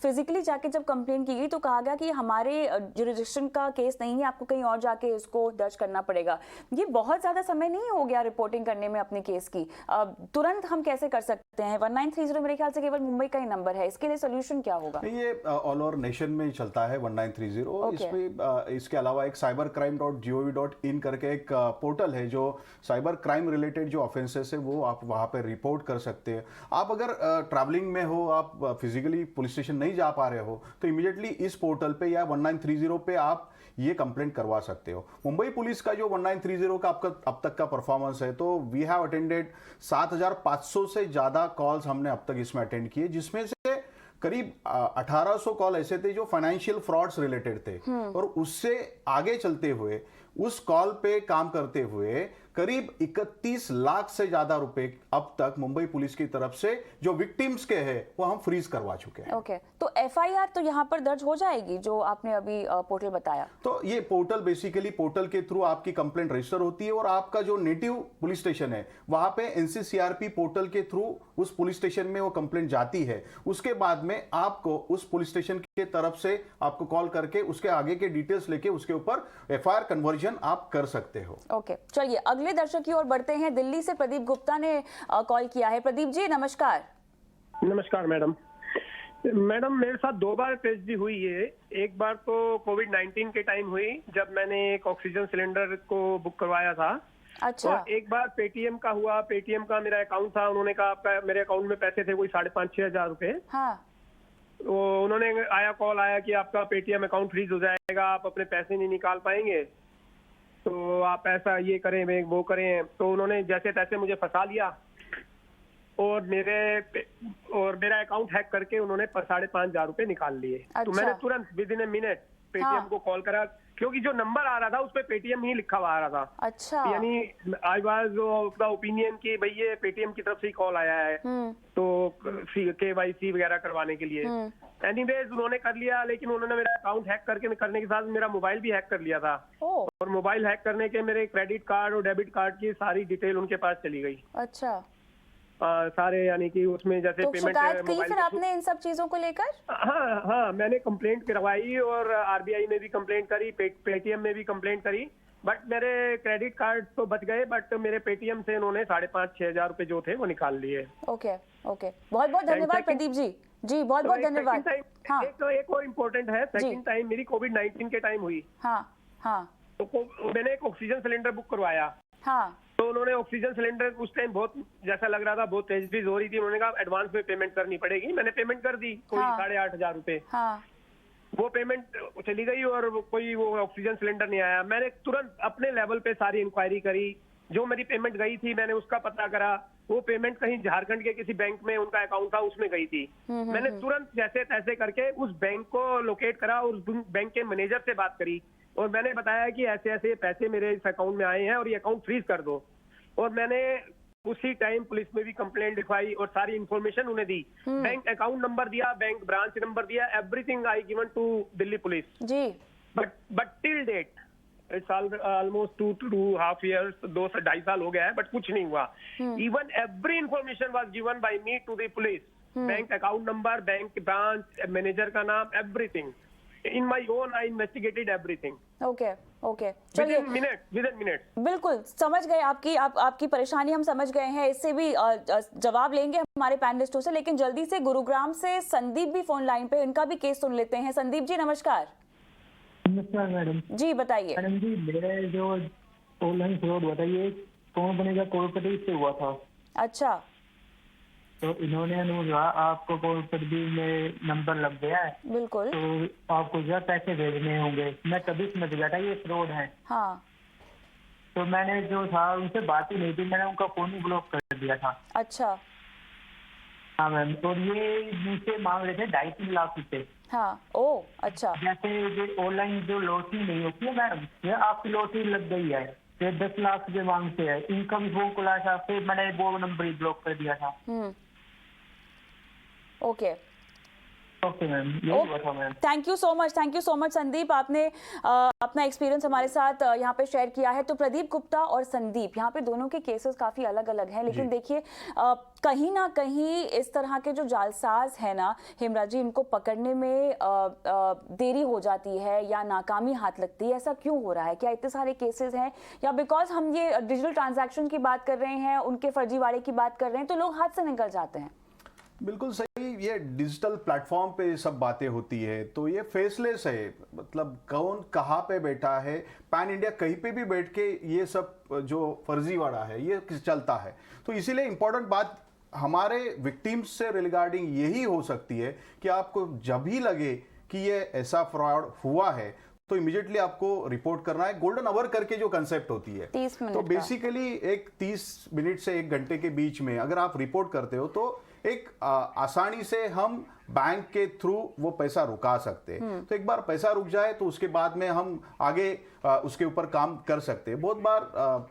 फिजिकली जाके जब कंप्लेन की गई तो कहा गया कि हमारे जुरिडिक्शन का केस नहीं है, आपको कहीं और जाके इसको दर्ज करना पड़ेगा। ये बहुत ज्यादा समय नहीं हो गया रिपोर्टिंग करने में अपने केस की, तुरंत हम कैसे कर सकते हैं? 1930 मेरे ख्याल से केवल मुंबई का ही नंबर है, इसके लिए सोल्यूशन क्या होगा? ये ऑल ओवर नेशन में ही चलता है 1930। इस पे इसके अलावा एक cybercrime.gov.in करके एक पोर्टल है जो साइबर क्राइम रिलेटेड जो ऑफेंसेस है वो आप वहाँ पे रिपोर्ट कर सकते हैं। आप अगर ट्रैवलिंग में हो, आप फिजिकली पुलिस स्टेशन नहीं जा पा रहे हो, तो इमीडिएटली इस पोर्टल पे या 1930 पे आप ये कंप्लेंट करवा सकते हो। मुंबई पुलिस का जो 1930 का अब तक का परफॉर्मेंस है, तो वी हैव अटेंडेड 7500 से ज्यादा कॉल्स हमने अब तक इसमें अटेंड किए, जिसमें से करीब 1800 कॉल ऐसे थे जो फाइनेंशियल फ्रॉड्स रिलेटेड थे, और उससे आगे चलते हुए उस कॉल पे काम करते हुए करीब 31 लाख से ज्यादा रुपए अब तक मुंबई पुलिस की तरफ से जो विक्टिम्स के हैं वो हम फ्रीज करवा चुके हैं। ओके, तो एफआईआर तो यहाँ पर दर्ज हो जाएगी जो आपने अभी पोर्टल बताया? तो ये पोर्टल बेसिकली पोर्टल के थ्रू आपकी कंप्लेंट रजिस्टर होती है, और आपका जो नेटिव पुलिस स्टेशन है वहां पे एनसीसीआरपी पोर्टल के थ्रू उस पुलिस स्टेशन में वो कंप्लेंट जाती है। उसके बाद में आपको उस पुलिस स्टेशन के तरफ से आपको कॉल करके उसके आगे के डिटेल्स लेके उसके ऊपर एफआईआर कन्वर्जन आप कर सकते हो। ओके, चलिए अगले दर्शक की ओर बढ़ते हैं। दिल्ली से प्रदीप गुप्ता ने कॉल किया है। प्रदीप जी नमस्कार। नमस्कार मैडम। मैडम मेरे साथ 2 बार ट्रेजेडी हुई है। एक बार तो कोविड-19 के टाइम हुई जब मैंने एक ऑक्सीजन सिलेंडर को बुक करवाया था। अच्छा। और एक बार पेटीएम का हुआ। पेटीएम का मेरा अकाउंट था, उन्होंने कहा आपका मेरे अकाउंट में पैसे थे कोई 5,500-6 हजार रुपए। हाँ। तो उन्होंने कॉल आया कि आपका पेटीएम अकाउंट फ्रीज हो जाएगा, आप अपने पैसे नहीं निकाल पाएंगे, तो आप ऐसा ये करें वो करें। तो उन्होंने जैसे तैसे मुझे फंसा लिया और मेरा अकाउंट हैक करके उन्होंने 5,500 रुपए निकाल लिए। अच्छा। तो मैंने तुरंत with in a minute Paytm को कॉल करा, क्योंकि जो नंबर आ रहा था उस पे पेटीएम ही लिखा हुआ आ रहा था। अच्छा। यानी I was of the opinion कि भाई ये पेटीएम की तरफ से ही कॉल आया है, तो KYC वगैरह करवाने के लिए। एनीवेज उन्होंने कर लिया, लेकिन उन्होंने मेरा अकाउंट हैक करने के साथ मेरा मोबाइल भी हैक कर लिया था। और मोबाइल हैक करने के मेरे क्रेडिट कार्ड और डेबिट कार्ड की सारी डिटेल उनके पास चली गई। अच्छा। सारे, यानी कि उसमें जैसे तो पेमेंट शिकायत की फिर आपने इन सब चीजों को लेकर? हाँ, मैंने कंप्लेंट करवाई और आरबीआई में भी कंप्लेंट करी, पेटीएम में भी कंप्लेंट करी, बट मेरे क्रेडिट कार्ड तो बच गए, बट मेरे पेटीएम से उन्होंने 5,500-6 हजार रुपए जो थे वो निकाल लिए। ओके, बहुत बहुत धन्यवाद प्रदीप जी। जी बहुत बहुत धन्यवाद। हाँ। एक और इम्पोर्टेंट है, सेकंड टाइम मेरी कोविड-19 के टाइम हुई। हाँ। तो मैंने एक ऑक्सीजन सिलेंडर बुक करवाया। हाँ। तो उन्होंने ऑक्सीजन सिलेंडर उस टाइम बहुत जैसा लग रहा था, बहुत तेज हो रही थी। उन्होंने कहा एडवांस में पेमेंट करनी पड़ेगी। मैंने पेमेंट कर दी कोई 8,500 रुपए। हाँ। वो पेमेंट चली गई और कोई वो ऑक्सीजन सिलेंडर नहीं आया। मैंने तुरंत अपने लेवल पे सारी इंक्वायरी करी, जो मेरी पेमेंट गई थी मैंने उसका पता करा। वो पेमेंट कहीं झारखंड के किसी बैंक में उनका अकाउंट था, उसमें गई थी। मैंने तुरंत जैसे तैसे करके उस बैंक को लोकेट करा और उस बैंक के मैनेजर से बात करी, और मैंने बताया कि ऐसे ऐसे पैसे मेरे इस अकाउंट में आए हैं और ये अकाउंट फ्रीज कर दो। और मैंने उसी टाइम पुलिस में भी कंप्लेंट लिखवाई और सारी इंफॉर्मेशन उन्हें दी। बैंक अकाउंट नंबर दिया, बैंक ब्रांच नंबर दिया, everything I given to Delhi police ji. But till date it's almost 2.5 years, 2 से 2.5 साल हो गया है, बट कुछ नहीं हुआ। Even every information was given by me to the police, bank account number, bank branch, manager का नाम, everything. In my own, I investigated everything. Okay. चलिए within minutes. बिल्कुल समझ गए आपकी परेशानी हम समझ गए हैं। इससे भी जवाब लेंगे हमारे पैनलिस्टों से, लेकिन जल्दी से गुरुग्राम से संदीप भी फोन लाइन पे, इनका भी केस सुन लेते हैं। संदीप जी नमस्कार। नमस्कार मैडम जी, बताइए। मैडम जी, मेरे जो ऑनलाइन फ्रॉड हुआ था ये कौन बनेगा कोऑपरेटिव से हुआ था। अच्छा। तो इन्होंने कहा आपको कोऑपरेटिव में नंबर लग गया है, बिल्कुल, तो आपको जो पैसे भेजने होंगे। मैं तभी समझ गया था ये फ्रॉड है। हाँ। तो मैंने जो था उनसे बात ही नहीं की, मैंने उनका फोन ही ब्लॉक कर दिया था। अच्छा। हाँ मैम, और ये मुझसे मांग रहे थे 2.5-3 लाख रुपए। हाँ। ओ अच्छा। जैसे जो ऑनलाइन जो लॉटरी नहीं होती है मैडम, ये आपकी लॉटरी लग गई है, ये 10 लाख रुपए मांगते हैं। इनका भी फोन खुला था, फिर मैंने वो नंबर ही ब्लॉक कर दिया था। ओके मैम, यही हुआ था ma'am. Thank you so much Sandeep, आपने अपना एक्सपीरियंस हमारे साथ यहाँ पे शेयर किया है। तो प्रदीप गुप्ता और संदीप, यहाँ पे दोनों के केसेस काफी अलग अलग हैं, लेकिन देखिए कहीं ना कहीं इस तरह के जो जालसाज है ना हेमराज जी, इनको पकड़ने में देरी हो जाती है या नाकामी हाथ लगती है। ऐसा क्यों हो रहा है? क्या इतने सारे केसेस हैं, या बिकॉज हम ये डिजिटल ट्रांजैक्शन की बात कर रहे हैं, उनके फर्जीवाड़े की बात कर रहे हैं, तो लोग हाथ से निकल जाते हैं? बिल्कुल सही ये डिजिटल प्लेटफॉर्म पे सब बातें होती है तो ये फेसलेस है, मतलब कौन कहाँ पे बैठा है, पैन इंडिया कहीं पे भी बैठ के ये सब जो फर्जीवाड़ा है ये चलता है। तो इसीलिए इम्पोर्टेंट बात हमारे विक्टिम्स से रिगार्डिंग यही हो सकती है कि आपको जब भी लगे कि ये ऐसा फ्रॉड हुआ है तो इमीडिएटली आपको रिपोर्ट करना है। गोल्डन आवर करके जो कंसेप्ट होती है 30 मिनट तो बेसिकली एक 30 मिनट से 1 घंटे के बीच में अगर आप रिपोर्ट करते हो तो एक आसानी से हम बैंक के थ्रू वो पैसा रुका सकते हैं। तो एक बार पैसा रुक जाए तो उसके बाद में हम आगे उसके ऊपर काम कर सकते हैं। बहुत बार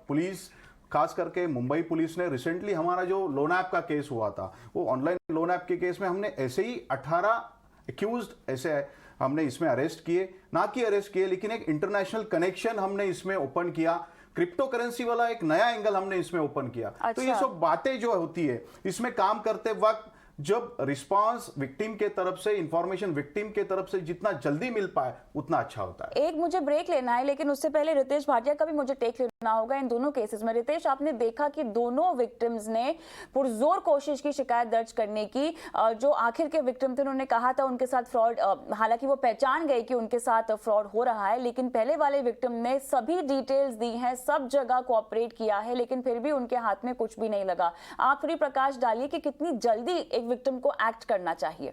पुलिस, खास करके मुंबई पुलिस ने रिसेंटली हमारा जो लोन ऐप का केस हुआ था, वो ऑनलाइन लोन ऐप के केस में हमने ऐसे ही 18 एक्यूज्ड ऐसे हमने इसमें अरेस्ट किए, ना कि अरेस्ट किए लेकिन एक इंटरनेशनल कनेक्शन हमने इसमें ओपन किया, क्रिप्टो करेंसी वाला एक नया एंगल हमने इसमें ओपन किया। तो ये सब बातें जो होती है इसमें काम करते वक्त जब रिस्पांस विक्टिम के तरफ से, इंफॉर्मेशन विक्टिम के तरफ से जितना जल्दी मिल पाए उतना अच्छा होता है। एक मुझे ब्रेक लेना है लेकिन उससे पहले रितेश भाटिया का भी मुझे टेक लेना होगा इन दोनों केसेस में। रितेश, आपने देखा कि दोनों विक्टिम्स ने पुरजोर कोशिश की शिकायत दर्ज करने की। जो आखिर के विक्टिम थे उन्होंने कहा था उनके साथ फ्रॉड, हालांकि वो पहचान गए कि उनके साथ फ्रॉड हो रहा है, लेकिन पहले वाले विक्टिम ने सभी डिटेल्स दी हैं, सब जगह कोऑपरेट किया है, लेकिन फिर भी उनके हाथ में कुछ भी नहीं लगा। आप थोड़ी प्रकाश डालिए कि कितनी जल्दी एक विक्टिम को एक्ट करना चाहिए।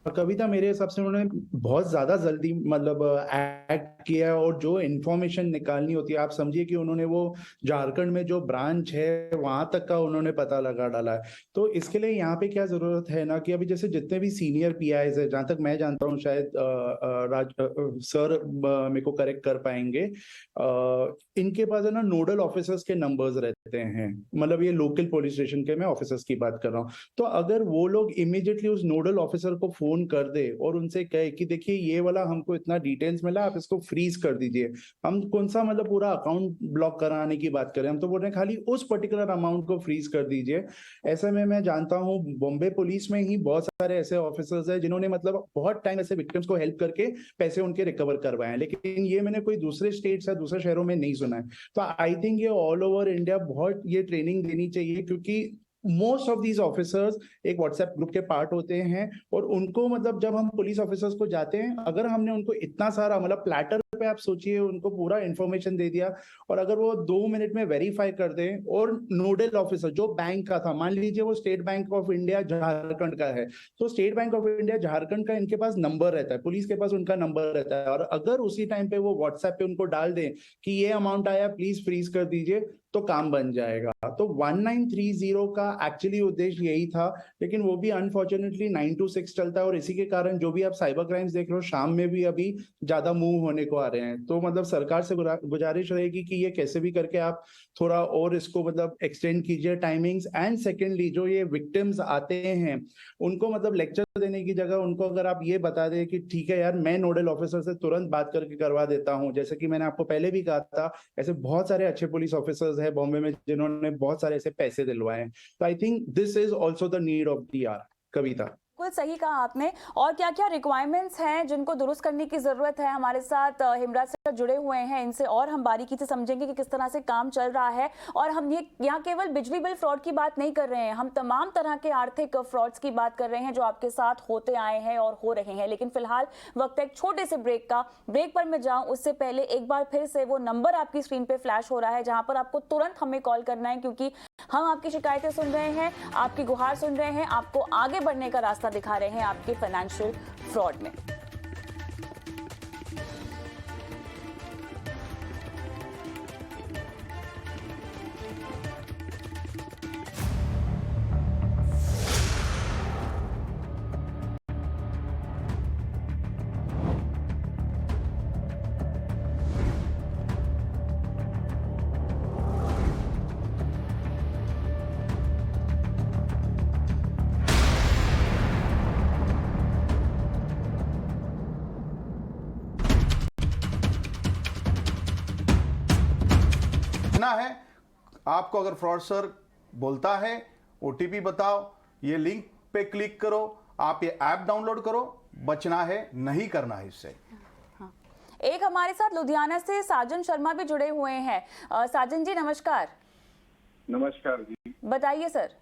कविता, मेरे हिसाब से उन्होंने बहुत ज्यादा जल्दी मतलब एक्ट किया और जो इन्फॉर्मेशन निकालनी होती है, आप समझिए कि उन्होंने वो झारखंड में जो ब्रांच है वहां तक का उन्होंने पता लगा डाला है। तो इसके लिए यहाँ पे क्या जरूरत है ना कि अभी जैसे जितने भी सीनियर पीआईज है, जहां तक मैं जानता हूँ, शायद सर मेरे को करेक्ट कर पाएंगे, इनके पास है ना नोडल ऑफिसर्स के नंबर्स रहते हैं, मतलब ये लोकल पुलिस स्टेशन के मैं ऑफिसर्स की बात कर रहा हूँ। तो अगर वो लोग इमीडिएटली उस नोडल ऑफिसर को फोन कर दे और उनसे कहे कि देखिए ये वाला हमको इतना डिटेल्स मिला, आप इसको फ्रीज कर दीजिए। हम कौन सा मतलब पूरा अकाउंट ब्लॉक कराने की बात करें, हम तो बोल रहे हैं खाली उस पर्टिकुलर अमाउंट को फ्रीज कर दीजिए। ऐसे में मैं जानता हूँ बॉम्बे पुलिस में ही बहुत सारे ऐसे ऑफिसर्स हैं जिन्होंने मतलब बहुत टाइम ऐसे विक्टिम्स को हेल्प करके पैसे उनके रिकवर करवाए हैं, लेकिन ये मैंने कोई दूसरे स्टेट्स या दूसरे शहरों में नहीं सुना है। तो आई थिंक ये ऑल ओवर इंडिया बहुत ये ट्रेनिंग देनी चाहिए, क्योंकि मोस्ट ऑफ दीज ऑफिसर्स एक व्हाट्सएप ग्रुप के पार्ट होते हैं और उनको मतलब जब हम पुलिस ऑफिसर्स को जाते हैं, अगर हमने उनको इतना सारा मतलब प्लेटर पे आप सोचिए उनको पूरा इंफॉर्मेशन दे दिया और अगर वो 2 मिनट में वेरीफाई कर दें और नोडल ऑफिसर जो बैंक का था, मान लीजिए वो state bank of India Jharkhand का है, तो state bank of India Jharkhand का इनके पास नंबर रहता है, पुलिस के पास उनका नंबर रहता है, और अगर उसी टाइम पे वो व्हाट्सएप पे उनको डाल दें कि ये अमाउंट आया प्लीज फ्रीज कर दीजिए, तो काम बन जाएगा। तो 1930 का एक्चुअली उद्देश्य यही था, लेकिन वो भी अनफॉर्चुनेटली 9 to 6 चलता है और इसी के कारण जो भी आप साइबर क्राइम्स देख रहे हो शाम में भी अभी ज्यादा मूव होने को आ रहे हैं। तो मतलब सरकार से गुजारिश रहेगी कि ये कैसे भी करके आप थोड़ा और इसको मतलब एक्सटेंड कीजिए टाइमिंग्स। एंड सेकेंडली जो ये विक्टिम्स आते हैं उनको मतलब लेक्चर देने की जगह उनको अगर आप ये बता दें कि ठीक है यार मैं नोडल ऑफिसर से तुरंत बात करके करवा देता हूँ, जैसे कि मैंने आपको पहले भी कहा था, ऐसे बहुत सारे अच्छे पुलिस ऑफिसर्स है बॉम्बे में जिन्होंने बहुत सारे ऐसे पैसे दिलवाए हैं। तो I think this is also the need of the hour. Kavita, बिल्कुल सही कहा आपने। और क्या क्या रिक्वायरमेंट्स हैं जिनको दुरुस्त करने की जरूरत है? हमारे साथ हिमराज सर जुड़े हुए हैं, इनसे और हम बारीकी से समझेंगे कि किस तरह से काम चल रहा है। और हम ये यहाँ केवल बिजली बिल फ्रॉड की बात नहीं कर रहे हैं, हम तमाम तरह के आर्थिक फ्रॉड्स की बात कर रहे हैं जो आपके साथ होते आए हैं और हो रहे हैं। लेकिन फिलहाल वक्त एक छोटे से ब्रेक का। ब्रेक पर मैं जाऊं उससे पहले एक बार फिर से वो नंबर आपकी स्क्रीन पे फ्लैश हो रहा है जहां पर आपको तुरंत हमें कॉल करना है, क्योंकि हम आपकी शिकायतें सुन रहे हैं, आपकी गुहार सुन रहे हैं, आपको आगे बढ़ने का रास्ता दिखा रहे हैं आपके फाइनेंशियल फ्रॉड में। है आपको अगर फ्रॉडस्टर बोलता है ओटीपी बताओ, ये लिंक पे क्लिक करो, आप ये ऐप डाउनलोड करो, बचना है, नहीं करना है इससे। एक हमारे साथ लुधियाना से साजन शर्मा भी जुड़े हुए हैं। साजन जी नमस्कार। नमस्कार जी, बताइए सर।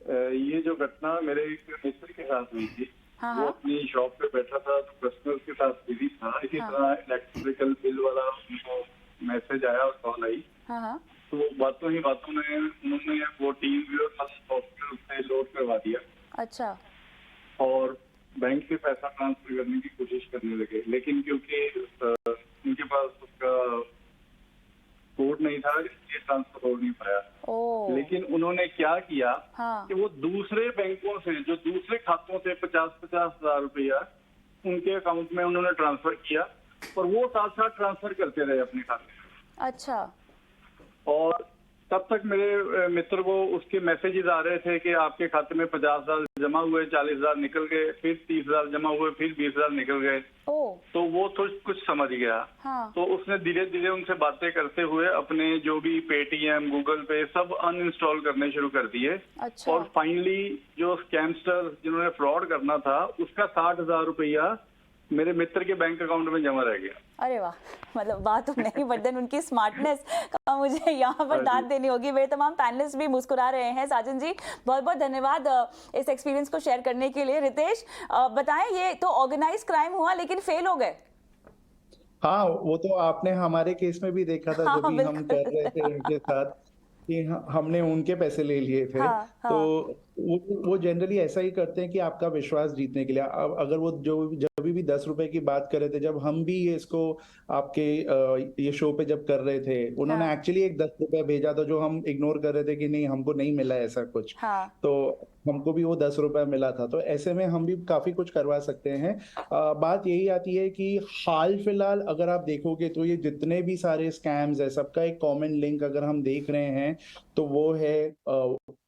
ये जो घटना मेरे एक मित्र के साथ हुई थी। हाँ, वो अपनी शॉप पे बैठा था तो कस्टमर के साथ बिजी था। इसी तरह इलेक्ट्रिकल बिल वाला उनको मैसेज आया और कॉल आई। तो बातों ही बातों में उन्होंने वो टीम व्यूअर सॉफ्टवेयर से लोड करवा दिया। अच्छा। और बैंक से पैसा ट्रांसफर करने की कोशिश करने लगे, लेकिन क्योंकि उनके पास उसका कोड नहीं था इसलिए ट्रांसफर हो नहीं पाया। लेकिन उन्होंने क्या किया कि वो दूसरे बैंकों से, जो दूसरे खातों से 50-50 हजार रुपया उनके अकाउंट में उन्होंने ट्रांसफर किया और वो साथ साथ ट्रांसफर करते रहे अपने खाते में। अच्छा। और तब तक मेरे मित्र को उसके मैसेजेस आ रहे थे कि आपके खाते में 50,000 जमा हुए, 40,000 निकल गए, फिर 30,000 जमा हुए, फिर 20,000 निकल गए। तो वो तो कुछ समझ गया। तो उसने धीरे धीरे उनसे बातें करते हुए अपने जो भी पेटीएम, गूगल पे सब अनइंस्टॉल करने शुरू कर दिए। अच्छा। और फाइनली जो स्कैमस्टर जिन्होंने फ्रॉड करना था उसका 60,000 रुपया मेरे मित्र के बैंक अकाउंट में जमा रह गया। अरे वाह, मतलब बात तो नहीं, बट देन उनकी स्मार्टनेस का मुझे यहाँ पर दाद देनी होगी। मेरे तमाम पैनलिस्ट भी मुस्कुरा रहे हैं। साजन जी बहुत बहुत धन्यवाद इस एक्सपीरियंस को शेयर करने के लिए। रितेश बताएं, ये तो ऑर्गेनाइज क्राइम हुआ लेकिन फेल हो गए। हाँ, वो तो आपने हमारे केस में भी देखा था। जब भी हम कर रहे थे उनके साथ कि हमने उनके पैसे ले लिए थे। तो वो जनरली ऐसा ही करते हैं कि आपका विश्वास जीतने के लिए। अब अगर वो जब भी 10 रुपए की बात कर रहे थे, जब हम भी ये इसको आपके ये शो पे जब कर रहे थे, उन्होंने एक्चुअली एक 10 रुपए भेजा था जो हम इग्नोर कर रहे थे कि नहीं हमको नहीं मिला ऐसा कुछ। तो हमको भी वो 10 रुपए मिला था। तो ऐसे में हम भी काफी कुछ करवा सकते हैं। बात यही आती है कि हाल फिलहाल अगर आप देखोगे तो ये जितने भी सारे स्कैम्स है सबका एक कॉमन लिंक अगर हम देख रहे हैं तो वो है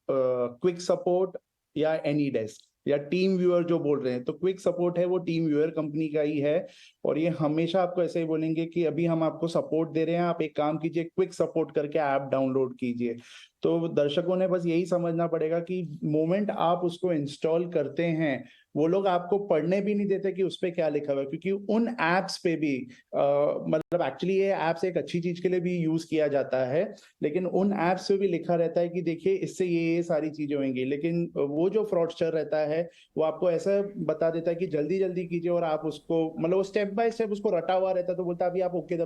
क्विक सपोर्ट या एनी डेस्क या टीम व्यूअर जो बोल रहे हैं। तो क्विक सपोर्ट है वो टीम व्यूअर कंपनी का ही है और ये हमेशा आपको ऐसे ही बोलेंगे कि अभी हम आपको सपोर्ट दे रहे हैं, आप एक काम कीजिए, क्विक सपोर्ट करके ऐप डाउनलोड कीजिए। तो दर्शकों ने बस यही समझना पड़ेगा कि मोमेंट आप उसको इंस्टॉल करते हैं वो लोग आपको पढ़ने भी नहीं देते कि उस पे क्या लिखा हुआ है, क्योंकि उन एप्स पे भी मतलब एक्चुअली ये एप्स एक अच्छी चीज के लिए भी यूज किया जाता है, लेकिन उन एप्स पे भी लिखा रहता है कि देखिए इससे ये सारी चीजें होंगी। लेकिन वो जो फ्रॉडस्टर रहता है वो आपको ऐसा बता देता है कि जल्दी जल्दी कीजिए और आप उसको मतलब वो स्टेप बाय स्टेप उसको रटा हुआ रहता है। तो बोलता है अभी आप ओके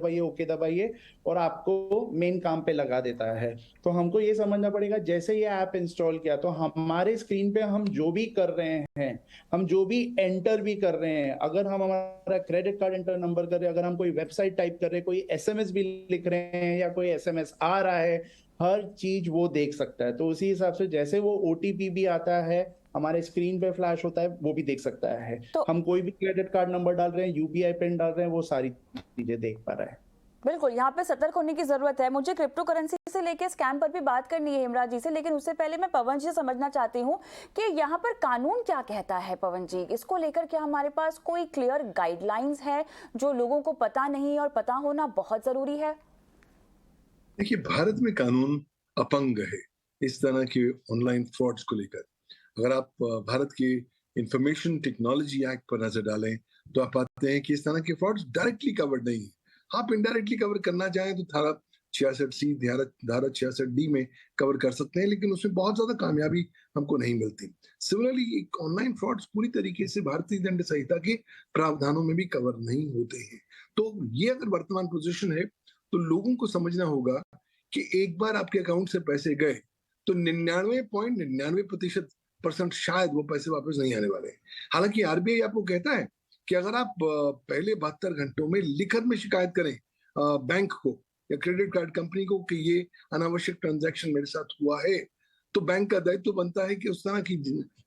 दबाइए और आपको मेन काम पे लगा देता है। तो हमको ये समझना पड़ेगा जैसे ये ऐप इंस्टॉल किया तो हमारे स्क्रीन पे हम जो भी कर रहे हैं, हम जो भी एंटर भी कर रहे हैं, अगर हम हमारा क्रेडिट कार्ड एंटर नंबर कर रहे हैं, अगर हम कोई वेबसाइट टाइप कर रहे हैं, कोई एसएमएस भी लिख रहे हैं या कोई एसएमएस आ रहा है, हर चीज वो देख सकता है। तो उसी हिसाब से जैसे वो ओटीपी भी आता है हमारे स्क्रीन पे फ्लैश होता है वो भी देख सकता है। तो हम कोई भी क्रेडिट कार्ड नंबर डाल रहे हैं, यूपीआई पिन डाल रहे हैं, वो सारी चीजें देख पा रहा है। बिल्कुल, यहाँ पे सतर्क होने की जरूरत है। मुझे क्रिप्टो करेंसी से लेके स्कैम पर भी बात करनी है हेमराज जी से, लेकिन उससे पहले मैं पवन जी से समझना चाहती हूँ कि यहाँ पर कानून क्या कहता है। पवन जी, इसको लेकर क्या हमारे पास कोई क्लियर गाइडलाइंस है जो लोगों को पता नहीं और पता होना बहुत जरूरी है? देखिए, भारत में कानून अपंग है इस तरह के ऑनलाइन फ्रॉड्स को लेकर। अगर आप भारत के इंफॉर्मेशन टेक्नोलॉजी एक्ट पर नजर डालें तो आप पाते हैं कि इस तरह के फ्रॉड्स डायरेक्टली कवर्ड नहीं है। आप इनडायरेक्टली कवर करना चाहें तो धारा 66C, धारा 66D में कवर कर सकते हैं, लेकिन उसमें बहुत ज्यादा कामयाबी हमको नहीं मिलती। सिमिलरली ऑनलाइन फ्रॉड्स पूरी तरीके से भारतीय दंड संहिता के प्रावधानों में भी कवर नहीं होते हैं। तो ये अगर वर्तमान पोजीशन है तो लोगों को समझना होगा कि एक बार आपके अकाउंट से पैसे गए तो 99.99% शायद वो पैसे वापस नहीं आने वाले हैं। हालांकि आरबीआई आपको कहता है कि अगर आप पहले 72 घंटों में लिखित में शिकायत करें बैंक को या क्रेडिट कार्ड कंपनी को कि ये अनावश्यक ट्रांजैक्शन मेरे साथ हुआ है, तो बैंक का दायित्व बनता है कि उस तरह की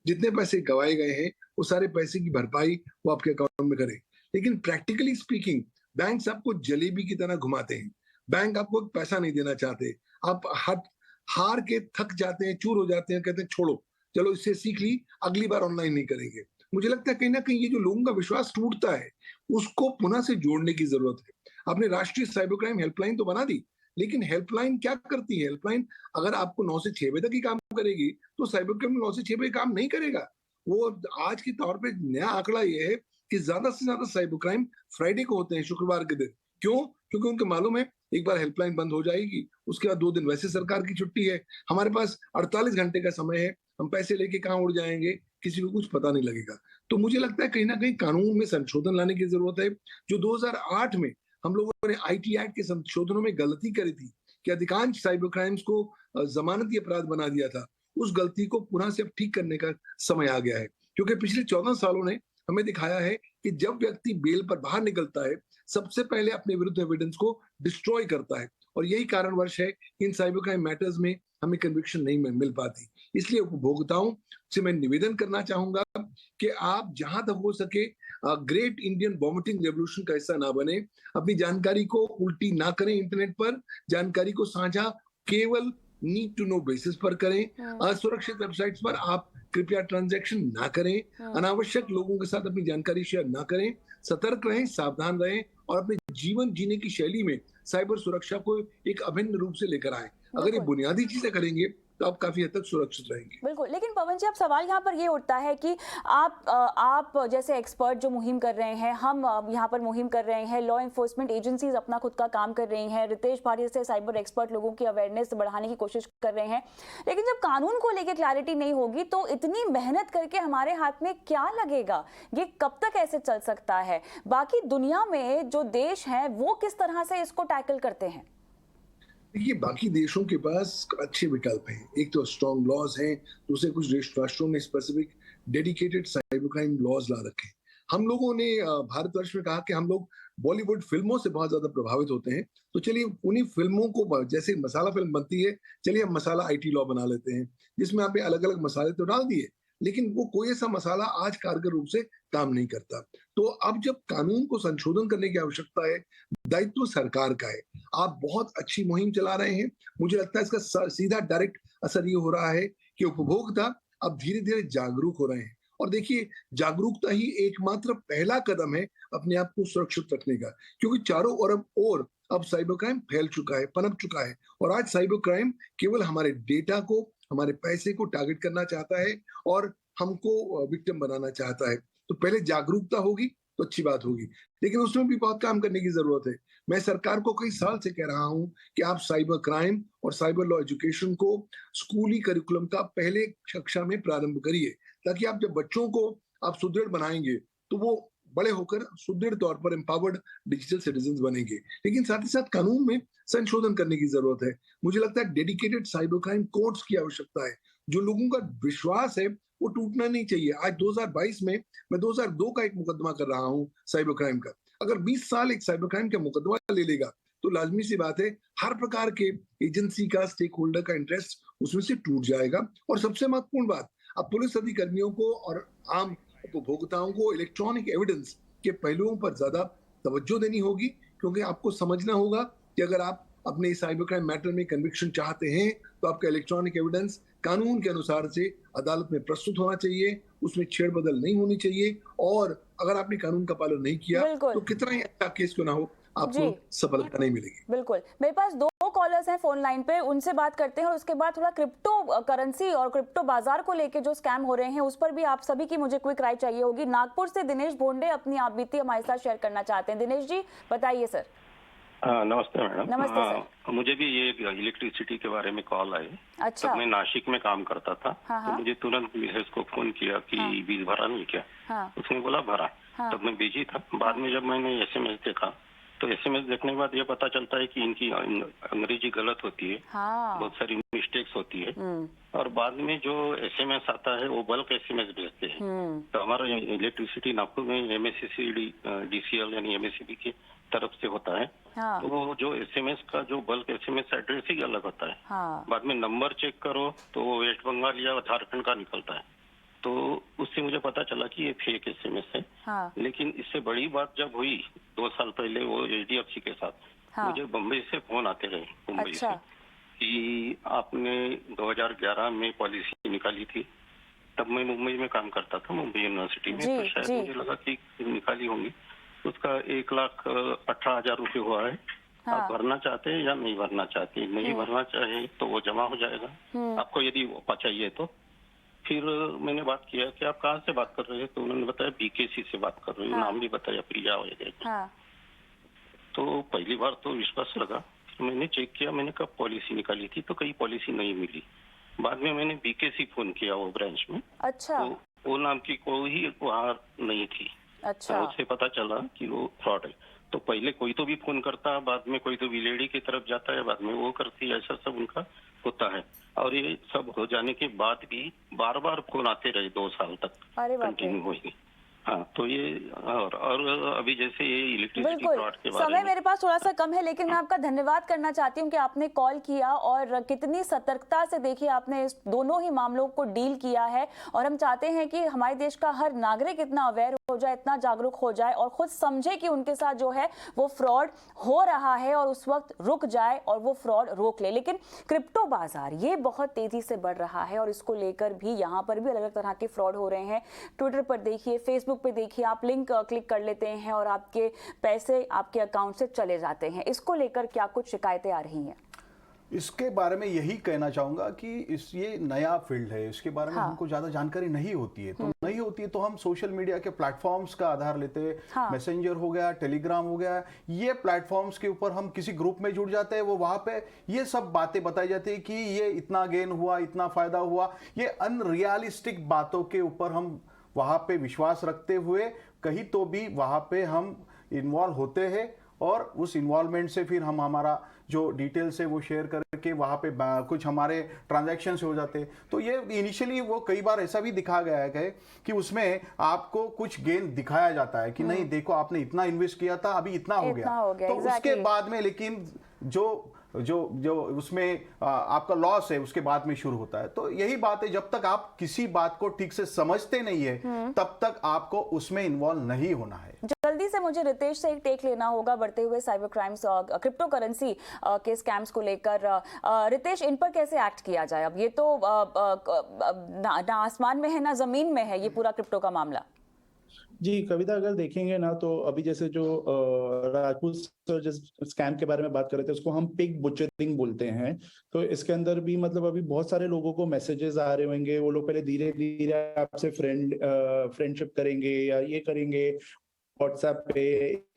जितने पैसे गवाए गए हैं वो सारे पैसे की भरपाई वो आपके अकाउंट में करे। लेकिन प्रैक्टिकली स्पीकिंग बैंक आपको जलेबी की तरह घुमाते हैं। बैंक आपको पैसा नहीं देना चाहते। आप हार के थक जाते हैं, चूर हो जाते हैं, कहते हैं छोड़ो, चलो इससे सीख ली, अगली बार ऑनलाइन नहीं करेंगे। मुझे लगता है कहीं ना कहीं ये जो लोगों का विश्वास टूटता है उसको पुनः से जोड़ने की जरूरत है। आपने राष्ट्रीय साइबर क्राइम हेल्पलाइन तो बना दी, लेकिन हेल्पलाइन क्या करती है? हेल्पलाइन अगर आपको 9 से 6 बजे तक ही काम करेगी तो साइबर क्राइम 9 से 6 बजे काम नहीं करेगा। वो आज के तौर पे नया आंकड़ा ये है कि ज्यादा से ज्यादा साइबर क्राइम फ्राइडे को होते हैं, शुक्रवार के दिन। क्यों? क्योंकि उनको मालूम है एक बार हेल्पलाइन बंद हो जाएगी, उसके बाद 2 दिन वैसे सरकार की छुट्टी है, हमारे पास 48 घंटे का समय है, हम पैसे लेके कहाँ उड़ जाएंगे, किसी को कुछ पता नहीं लगेगा। तो मुझे लगता है कहीं ना कहीं कानून में संशोधन लाने की जरूरत है। जो 2008 में हम लोगों ने आईटी एक्ट के संशोधनों में गलती करी थी कि अधिकांश साइबर क्राइम्स को जमानती अपराध बना दिया था, उस गलती को पुनः से अब ठीक करने का समय आ गया है। क्योंकि पिछले 14 सालों ने हमें दिखाया है कि जब व्यक्ति बेल पर बाहर निकलता है, सबसे पहले अपने विरुद्ध एविडेंस को डिस्ट्रॉय करता है, और यही कारणवश है इन साइबर क्राइम मैटर्स में हमें कन्विक्शन नहीं मिल पाती। इसलिए उपभोक्ताओं से मैं निवेदन करना चाहूंगा कि आप जहां तक हो सके ग्रेट इंडियन वॉमिटिंग रेवोल्यूशन का हिस्सा ना बने, अपनी जानकारी को उल्टी ना करें, इंटरनेट पर जानकारी को साझा केवल नीड टू नो बेसिस पर करें। असुरक्षित वेबसाइट्स पर आप कृपया ट्रांजैक्शन ना करें, अनावश्यक लोगों के साथ अपनी जानकारी शेयर ना करें, सतर्क रहें, सावधान रहें और अपने जीवन जीने की शैली में साइबर सुरक्षा को एक अभिन्न रूप से लेकर आए। अगर ये बुनियादी चीजें करेंगे तो आप काफी हद तक सुरक्षित रहेंगे। बिल्कुल, लेकिन पवन जी, अब सवाल यहाँ पर ये उठता है कि आप जैसे एक्सपर्ट जो मुहिम कर रहे हैं, हम यहाँ पर मुहिम कर रहे हैं, लॉ इन्फोर्समेंट एजेंसीज अपना खुद का काम कर रही हैं, रितेश भाटी से साइबर एक्सपर्ट लोगों की अवेयरनेस बढ़ाने की कोशिश कर रहे हैं, लेकिन जब कानून को लेकर क्लैरिटी नहीं होगी तो इतनी मेहनत करके हमारे हाथ में क्या लगेगा? ये कब तक ऐसे चल सकता है? बाकी दुनिया में जो देश हैं वो किस तरह से इसको टैकल करते हैं? देखिए, बाकी देशों के पास अच्छे विकल्प हैं। एक तो स्ट्रॉन्ग लॉज हैं, दूसरे कुछ राष्ट्रों ने specific dedicated cyber crime laws ला रखे। हम लोगों ने भारतवर्ष में कहा कि हम लोग बॉलीवुड फिल्मों से बहुत ज्यादा प्रभावित होते हैं, तो चलिए उन्हीं फिल्मों को, जैसे मसाला फिल्म बनती है, चलिए हम मसाला आईटी लॉ बना लेते हैं, जिसमें आपने अलग अलग मसाले तो डाल दिए, लेकिन वो कोई ऐसा मसाला आज कारगर रूप से काम नहीं करता। तो अब जब कानून को संशोधन करने की आवश्यकता है, दायित्व सरकार का है। आप बहुत अच्छी मुहिम चला रहे हैं, मुझे लगता है इसका सीधा डायरेक्ट असर ये हो रहा है कि उपभोक्ता अब धीरे धीरे जागरूक हो रहे हैं। और देखिए, जागरूकता ही एकमात्र पहला कदम है अपने आप को सुरक्षित रखने का, क्योंकि चारों ओर अब साइबर क्राइम फैल चुका है, पनप चुका है, और आज साइबर क्राइम केवल हमारे डेटा को, हमारे पैसे को टारगेट करना चाहता है और हमको विक्टिम बनाना चाहता है। तो पहले जागरूकता होगी तो अच्छी बात होगी, लेकिन उसमें भी बहुत काम करने की जरूरत है। मैं सरकार को कई साल से कह रहा हूं कि आप साइबर क्राइम और साइबर लॉ एजुकेशन को स्कूली करिकुलम का पहले कक्षा में प्रारंभ करिए, ताकि आप जब बच्चों को आप सुदृढ़ बनाएंगे तो वो बड़े होकर सुदृढ़ तौर पर एम्पावर्ड डिजिटल सिटीजन बनेंगे। लेकिन साथ ही साथ कानून में संशोधन करने की जरूरत है। मुझे लगता है डेडिकेटेड साइबर क्राइम कोर्ट्स की आवश्यकता है। जो लोगों का विश्वास है वो टूटना नहीं चाहिए। आज 2022 में मैं 2002 का एक मुकदमा कर रहा हूँ साइबर क्राइम का। अगर 20 साल एक साइबर क्राइम का मुकदमा ले लेगा तो लाजमी सी बात है हर प्रकार के एजेंसी का, स्टेक होल्डर का इंटरेस्ट उसमें से टूट जाएगा। और सबसे महत्वपूर्ण बात, अब पुलिस अधिकारियों को और आम उपभोक्ताओं को इलेक्ट्रॉनिक एविडेंस के पहलुओं पर ज्यादा तवज्जो देनी होगी, क्योंकि आपको समझना होगा कि अगर आप अपने साइबर क्राइम मैटर में कन्विक्शन चाहते हैं तो आपका इलेक्ट्रॉनिक एविडेंस कानून के अनुसार से अदालत में प्रस्तुत होना चाहिए, उसमें छेड़बदल नहीं होनी चाहिए, और अगर आपने कानून का पालन नहीं किया तो कितना ही अच्छा केस क्यों ना हो, आपको सफलता नहीं मिलेगी। बिल्कुल। मेरे पास 2 कॉलर्स हैं फोन लाइन पे, उनसे बात करते हैं और उसके बाद थोड़ा क्रिप्टो करेंसी और क्रिप्टो बाजार को लेके जो स्कैम हो रहे हैं उस पर भी आप सभी की मुझे क्विक राय चाहिए होगी। नागपुर से दिनेश भोंडे अपनी आप बीती हमारे साथ शेयर करना चाहते हैं। दिनेश जी बताइए सर। नमस्ते मैडम। नमस्ते सर। मुझे भी ये इलेक्ट्रिसिटी के बारे में कॉल आई। अच्छा। तब मैं नासिक में काम करता था। तो मुझे तुरंत मिसेस को फोन किया कि बिल भरा नहीं क्या। उसने बोला भरा। तब मैं बिजी था। बाद में जब मैंने SMS देखा तो SMS देखने के बाद ये पता चलता है कि इनकी अंग्रेजी गलत होती है, बहुत सारी मिस्टेक्स होती है, और बाद में जो SMS आता है वो बल्क SMS भेजते हैं। तो हमारा इलेक्ट्रिसिटी नागपुर में MSCCD DCL यानी MSCB की तरफ से होता है। तो वो जो SMS का जो बल्क SMS एड्रेस ही अलग होता है। बाद में नंबर चेक करो तो वो वेस्ट बंगाल या झारखंड का निकलता है। तो उससे मुझे पता चला कि ये फेक SMS है। लेकिन इससे बड़ी बात जब हुई 2 साल पहले वो HDFC के साथ, मुझे बम्बई से फोन आते रहे, मुंबई से, कि आपने 2011 में पॉलिसी निकाली थी। तब मैं मुंबई में काम करता था, मुंबई यूनिवर्सिटी में। तो शायद मुझे लगा कि निकाली होंगी। उसका 1,18,000 रुपये हुआ है। आप भरना चाहते हैं या नहीं भरना चाहते? नहीं भरना चाहे तो वो जमा हो जाएगा आपको, यदि वो चाहिए तो। फिर मैंने बात किया कि आप कहाँ से बात कर रहे हैं, तो उन्होंने बताया BKC से बात कर रहे हैं। नाम भी बताया, प्रिया वगैरह। तो पहली बार तो विश्वास लगा। मैंने चेक किया, मैंने कब पॉलिसी निकाली थी, तो कहीं पॉलिसी नहीं मिली। बाद में मैंने बीकेसी फोन किया वो ब्रांच में। अच्छा। तो वो नाम की कोई वहाँ नहीं थी। अच्छा। तो उससे पता चला कि वो फ्रॉड है। तो पहले कोई तो भी फोन करता है, बाद में कोई तो भी लेडी की तरफ जाता है, बाद में वो करती है, ऐसा सब उनका होता है। और ये सब हो जाने के बाद भी बार बार फोन आते रहे 2 साल तक कंटिन्यू होगी। हाँ, तो ये और अभी जैसे ये इलेक्ट्रिसिटी फ्रॉड के बारे में, समय मेरे पास थोड़ा सा कम है, लेकिन मैं आपका धन्यवाद करना चाहती हूँ कि आपने कॉल किया और कितनी सतर्कता से देखिए आपने इस दोनों ही मामलों को डील किया है। और हम चाहते हैं कि हमारे देश का हर नागरिक इतना अवेयर हो जाए, इतना जागरूक हो जाए और खुद समझे कि उनके साथ जो है वो फ्रॉड हो रहा है और उस वक्त रुक जाए और वो फ्रॉड रोक ले। लेकिन क्रिप्टो बाजार ये बहुत तेजी से बढ़ रहा है और इसको लेकर भी यहाँ पर भी अलग अलग तरह के फ्रॉड हो रहे हैं। ट्विटर पर देखिए, फेसबुक पे देखिए, आप लिंक क्लिक कर लेते हैं और आपके पैसे आपके अकाउंट से चले जाते हैं। इसको लेकर क्या कुछ शिकायतें आ रही हैं? इसके बारे में यही कहना चाहूंगा कि ये नया फील्ड है, इसके बारे में हमको ज्यादा जानकारी नहीं होती है। तो नहीं होती है तो हम सोशल मीडिया के प्लेटफॉर्म्स का आधार लेते हैं। मैसेंजर हो गया, टेलीग्राम हो गया, ये प्लेटफॉर्म्स के ऊपर हम किसी ग्रुप में जुड़ जाते हैं। वो वहां पे ये सब बातें बताई जाती है कि ये इतना गेन हुआ, इतना फायदा हुआ। ये अनरियलिस्टिक बातों के ऊपर हम वहां पे विश्वास रखते हुए कहीं तो भी वहां पे हम इन्वॉल्व होते हैं और उस इन्वॉल्वमेंट से फिर हम हमारा जो डिटेल्स है वो शेयर करके वहाँ पे कुछ हमारे ट्रांजैक्शन हो जाते हैं। तो ये इनिशियली वो कई बार ऐसा भी दिखा गया है कि उसमें आपको कुछ गेन दिखाया जाता है कि नहीं देखो आपने इतना इन्वेस्ट किया था, अभी इतना हो गया। तो उसके बाद में लेकिन जो उसमें आपका लॉस है उसके बाद में शुरू होता है। तो यही बात है, जब तक आप किसी बात को ठीक से समझते नहीं है तब तक आपको उसमें इन्वॉल्व नहीं होना है। जल्दी से मुझे रितेश से एक टेक लेना होगा बढ़ते हुए साइबर क्राइम्स और क्रिप्टो करेंसी के स्कैम्स को लेकर। रितेश, इन पर कैसे एक्ट किया जाए? अब ये तो ना आसमान में है ना जमीन में है ये पूरा क्रिप्टो का मामला। जी कविता, अगर देखेंगे ना तो अभी जैसे जो राजपूत सर जिस स्कैम के बारे में बात कर रहे थे उसको हम पिग बुचरिंग बोलते हैं। तो इसके अंदर भी मतलब अभी बहुत सारे लोगों को मैसेजेस आ रहे होंगे, वो लोग पहले धीरे धीरे आपसे फ्रेंडशिप करेंगे या ये करेंगे, व्हाट्सएप पे,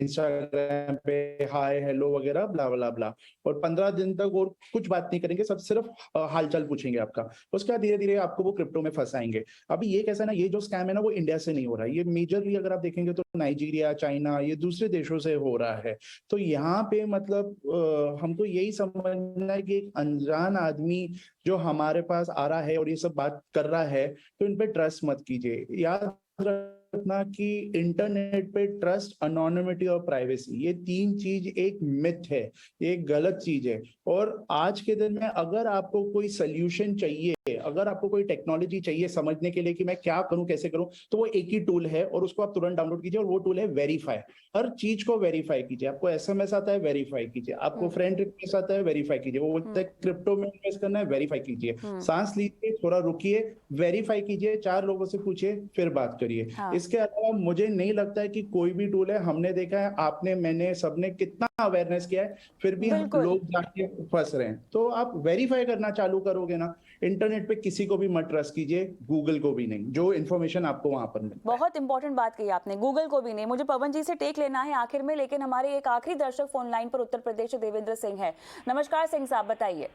इंस्टाग्राम पे हाय हेलो वगैरह ब्ला ब्ला ब्ला, और 15 दिन तक और कुछ बात नहीं करेंगे, सब सिर्फ हालचाल पूछेंगे आपका। उसके बाद धीरे धीरे आपको वो क्रिप्टो में फंसाएंगे। अभी ये कैसा ना, ये जो स्कैम है ना वो इंडिया से नहीं हो रहा है, ये मेजरली अगर आप देखेंगे तो नाइजीरिया, चाइना, ये दूसरे देशों से हो रहा है। तो यहाँ पे मतलब हमको यही समझना है कि एक अनजान आदमी जो हमारे पास आ रहा है और ये सब बात कर रहा है तो इन पे ट्रस्ट मत कीजिए। याद रखना कि इंटरनेट पे ट्रस्ट, अनोनिमिटी और प्राइवेसी, ये 3 चीज एक मिथ है, ये एक गलत चीज है। और आज के दिन में अगर आपको कोई सोल्यूशन चाहिए, अगर आपको कोई टेक्नोलॉजी चाहिए समझने के लिए कि मैं क्या करूं, कैसे करूं, तो वो एक ही टूल है और उसको आप तुरंत डाउनलोड कीजिए और वो टूल है वेरीफाई। हर चीज को वेरीफाई कीजिए। आपको एसएमएस आता है, वेरीफाई कीजिए। आपको फ्रेंड रिक्वेस्ट आता है, वेरीफाई कीजिए। वो बोलते हैं क्रिप्टो में इन्वेस्ट करना है, वेरीफाई कीजिए। सांस लीजिए, थोड़ा रुकिए, वेरीफाई कीजिए, 4 लोगों से पूछिए, फिर बात करिए। इसके अलावा मुझे नहीं लगता है कि कोई भी टूल है, हमने देखा है, आपने, मैंने, सबने कितना अवेयरनेस किया है, फिर भी हम लोग जाके फंस रहे हैं। तो आप वेरीफाई करना चालू करोगे ना, इंटरनेट पे किसी को भी मत ट्रस्ट कीजिए, गूगल को भी नहीं, जो इन्फॉर्मेशन आपको वहां पर मिलता है। बहुत इंपॉर्टेंट बात कही आपने, गूगल को भी नहीं। मुझे पवन जी से टेक लेना है आखिर में, लेकिन हमारे एक आखिरी दर्शक फोन लाइन पर उत्तर प्रदेश से देवेंद्र सिंह है। नमस्कार सिंह साहब, बताइए।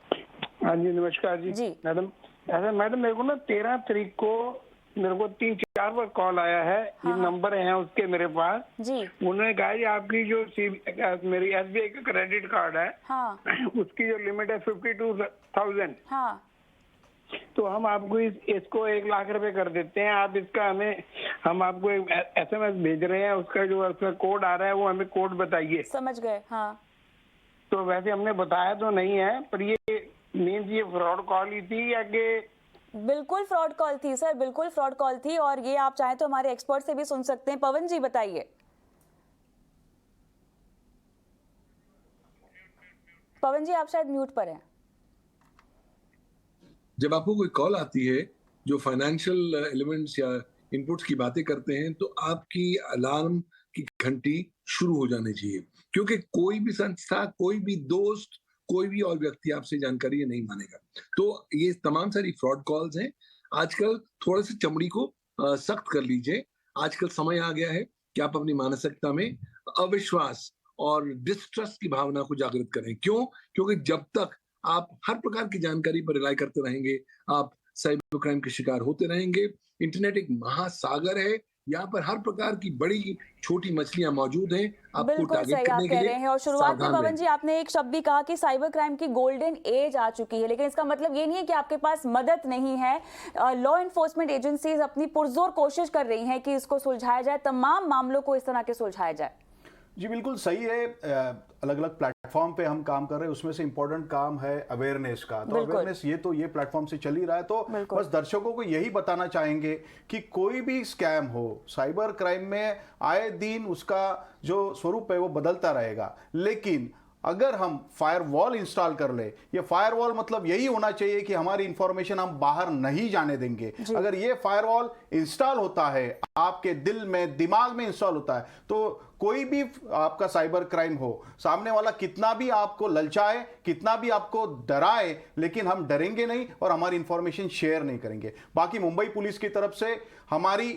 हाँ जी नमस्कार जी मैडम। मैडम मेरे को ना 13 तारीख को मेरे को 3-4 बार कॉल आया है। ये नंबर है उसके मेरे पास जी। उन्होंने कहा जी आपकी जो मेरी SBI का क्रेडिट कार्ड है उसकी जो लिमिट है 52,000, तो हम आपको इसको 1 लाख रुपए कर देते हैं। आप इसका हम आपको SMS भेज रहे हैं, उसका जो उसका कोड आ रहा है वो हमें कोड बताइए। समझ गए। हाँ, तो वैसे हमने बताया तो नहीं है, पर ये मीन्स ये फ्रॉड कॉल ही थी या कि? बिल्कुल फ्रॉड कॉल थी सर, बिल्कुल फ्रॉड कॉल थी, और ये आप चाहें तो हमारे एक्सपर्ट से भी सुन सकते हैं। पवन जी बताइए। पवन जी आप शायद म्यूट पर हैं। जब आपको कोई कॉल आती है जो फाइनेंशियल एलिमेंट्स या इनपुट्स की बातें करते हैं तो आपकी अलार्म की घंटी शुरू हो जानी चाहिए, क्योंकि कोई भी संस्था, कोई भी दोस्त, कोई भी और व्यक्ति आपसे जानकारी नहीं मानेगा। तो ये तमाम सारी फ्रॉड कॉल्स हैं। आजकल थोड़ा सा चमड़ी को सख्त कर लीजिए। आजकल समय आ गया है कि आप अपनी मानसिकता में अविश्वास और डिस्ट्रस्ट की भावना को जागृत करें। क्यों? क्योंकि जब तक आप हर प्रकार की जानकारी पर रिलाय करते रहेंगे, आप साइबर क्राइम के शिकार होते रहेंगे। इंटरनेट एक महासागर है, यहाँ पर हर प्रकार की बड़ी छोटी मछलियां मौजूद हैं। आपको बिल्कुल टारगेट सही आप करने के कह लिए रहे हैं। और शुरुआत में सावधान पवन रहें। जी आपने एक शब्द भी कहा कि साइबर क्राइम की गोल्डन एज आ चुकी है, लेकिन इसका मतलब ये नहीं है कि आपके पास मदद नहीं है। लॉ एनफोर्समेंट एजेंसीज अपनी पुरजोर कोशिश कर रही हैं कि इसको सुलझाया जाए, तमाम मामलों को इस तरह के सुलझाया जाए। जी बिल्कुल सही है। अलग अलग प्लेटफॉर्म पे हम काम कर रहे हैं, उसमें से इम्पोर्टेंट काम है अवेयरनेस का। तो अवेयरनेस ये प्लेटफॉर्म से चल ही रहा है। तो बस दर्शकों को यही बताना चाहेंगे कि कोई भी स्कैम हो, साइबर क्राइम में आए दिन उसका जो स्वरूप है वो बदलता रहेगा, लेकिन अगर हम फायरवॉल इंस्टॉल कर ले, ये फायरवॉल मतलब यही होना चाहिए कि हमारी इंफॉर्मेशन हम बाहर नहीं जाने देंगे। अगर ये फायरवॉल इंस्टॉल होता है, आपके दिल में दिमाग में इंस्टॉल होता है, तो कोई भी आपका साइबर क्राइम हो, सामने वाला कितना भी आपको ललचाए, कितना भी आपको डराए, लेकिन हम डरेंगे नहीं और हमारी इंफॉर्मेशन शेयर नहीं करेंगे। बाकी मुंबई पुलिस की तरफ से हमारी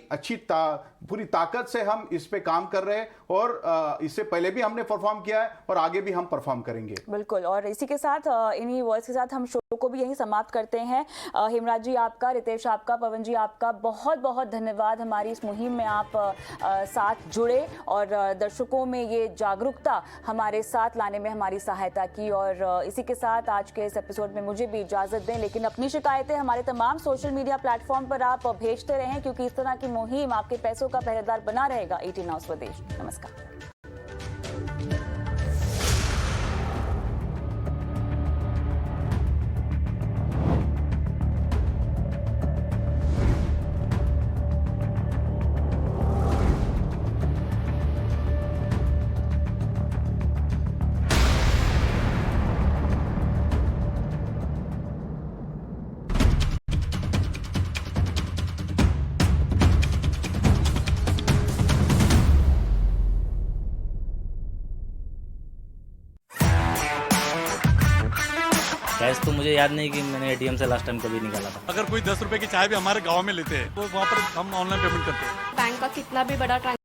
पूरी ताकत से हम इस पे काम कर रहे हैं और इससे पहले भी हमने परफॉर्म किया है और आगे भी हम परफॉर्म करेंगे। बिल्कुल। और इसी के साथ इन्हीं वर्ड्स के साथ हम शो को भी यहीं समाप्त करते हैं। हेमराज जी आपका, रितेश आपका, पवन जी आपका बहुत बहुत धन्यवाद। हमारी इस मुहिम में आप साथ जुड़े और दर्शकों में ये जागरूकता हमारे साथ लाने में हमारी सहायता की। और इसी के साथ आज के इस एपिसोड में मुझे भी इजाजत दें, लेकिन अपनी शिकायतें हमारे तमाम सोशल मीडिया प्लेटफॉर्म पर आप भेजते रहें, क्योंकि इस तरह की मुहिम आपके पैसों का पहरेदार बना रहेगा। 18 नाउ स्वदेश। नमस्कार। कैश तो मुझे याद नहीं कि मैंने एटीएम से लास्ट टाइम कभी निकाला था। अगर कोई 10 रुपए की चाय भी हमारे गांव में लेते हैं तो वहाँ पर हम ऑनलाइन पेमेंट करते हैं। बैंक का कितना भी बड़ा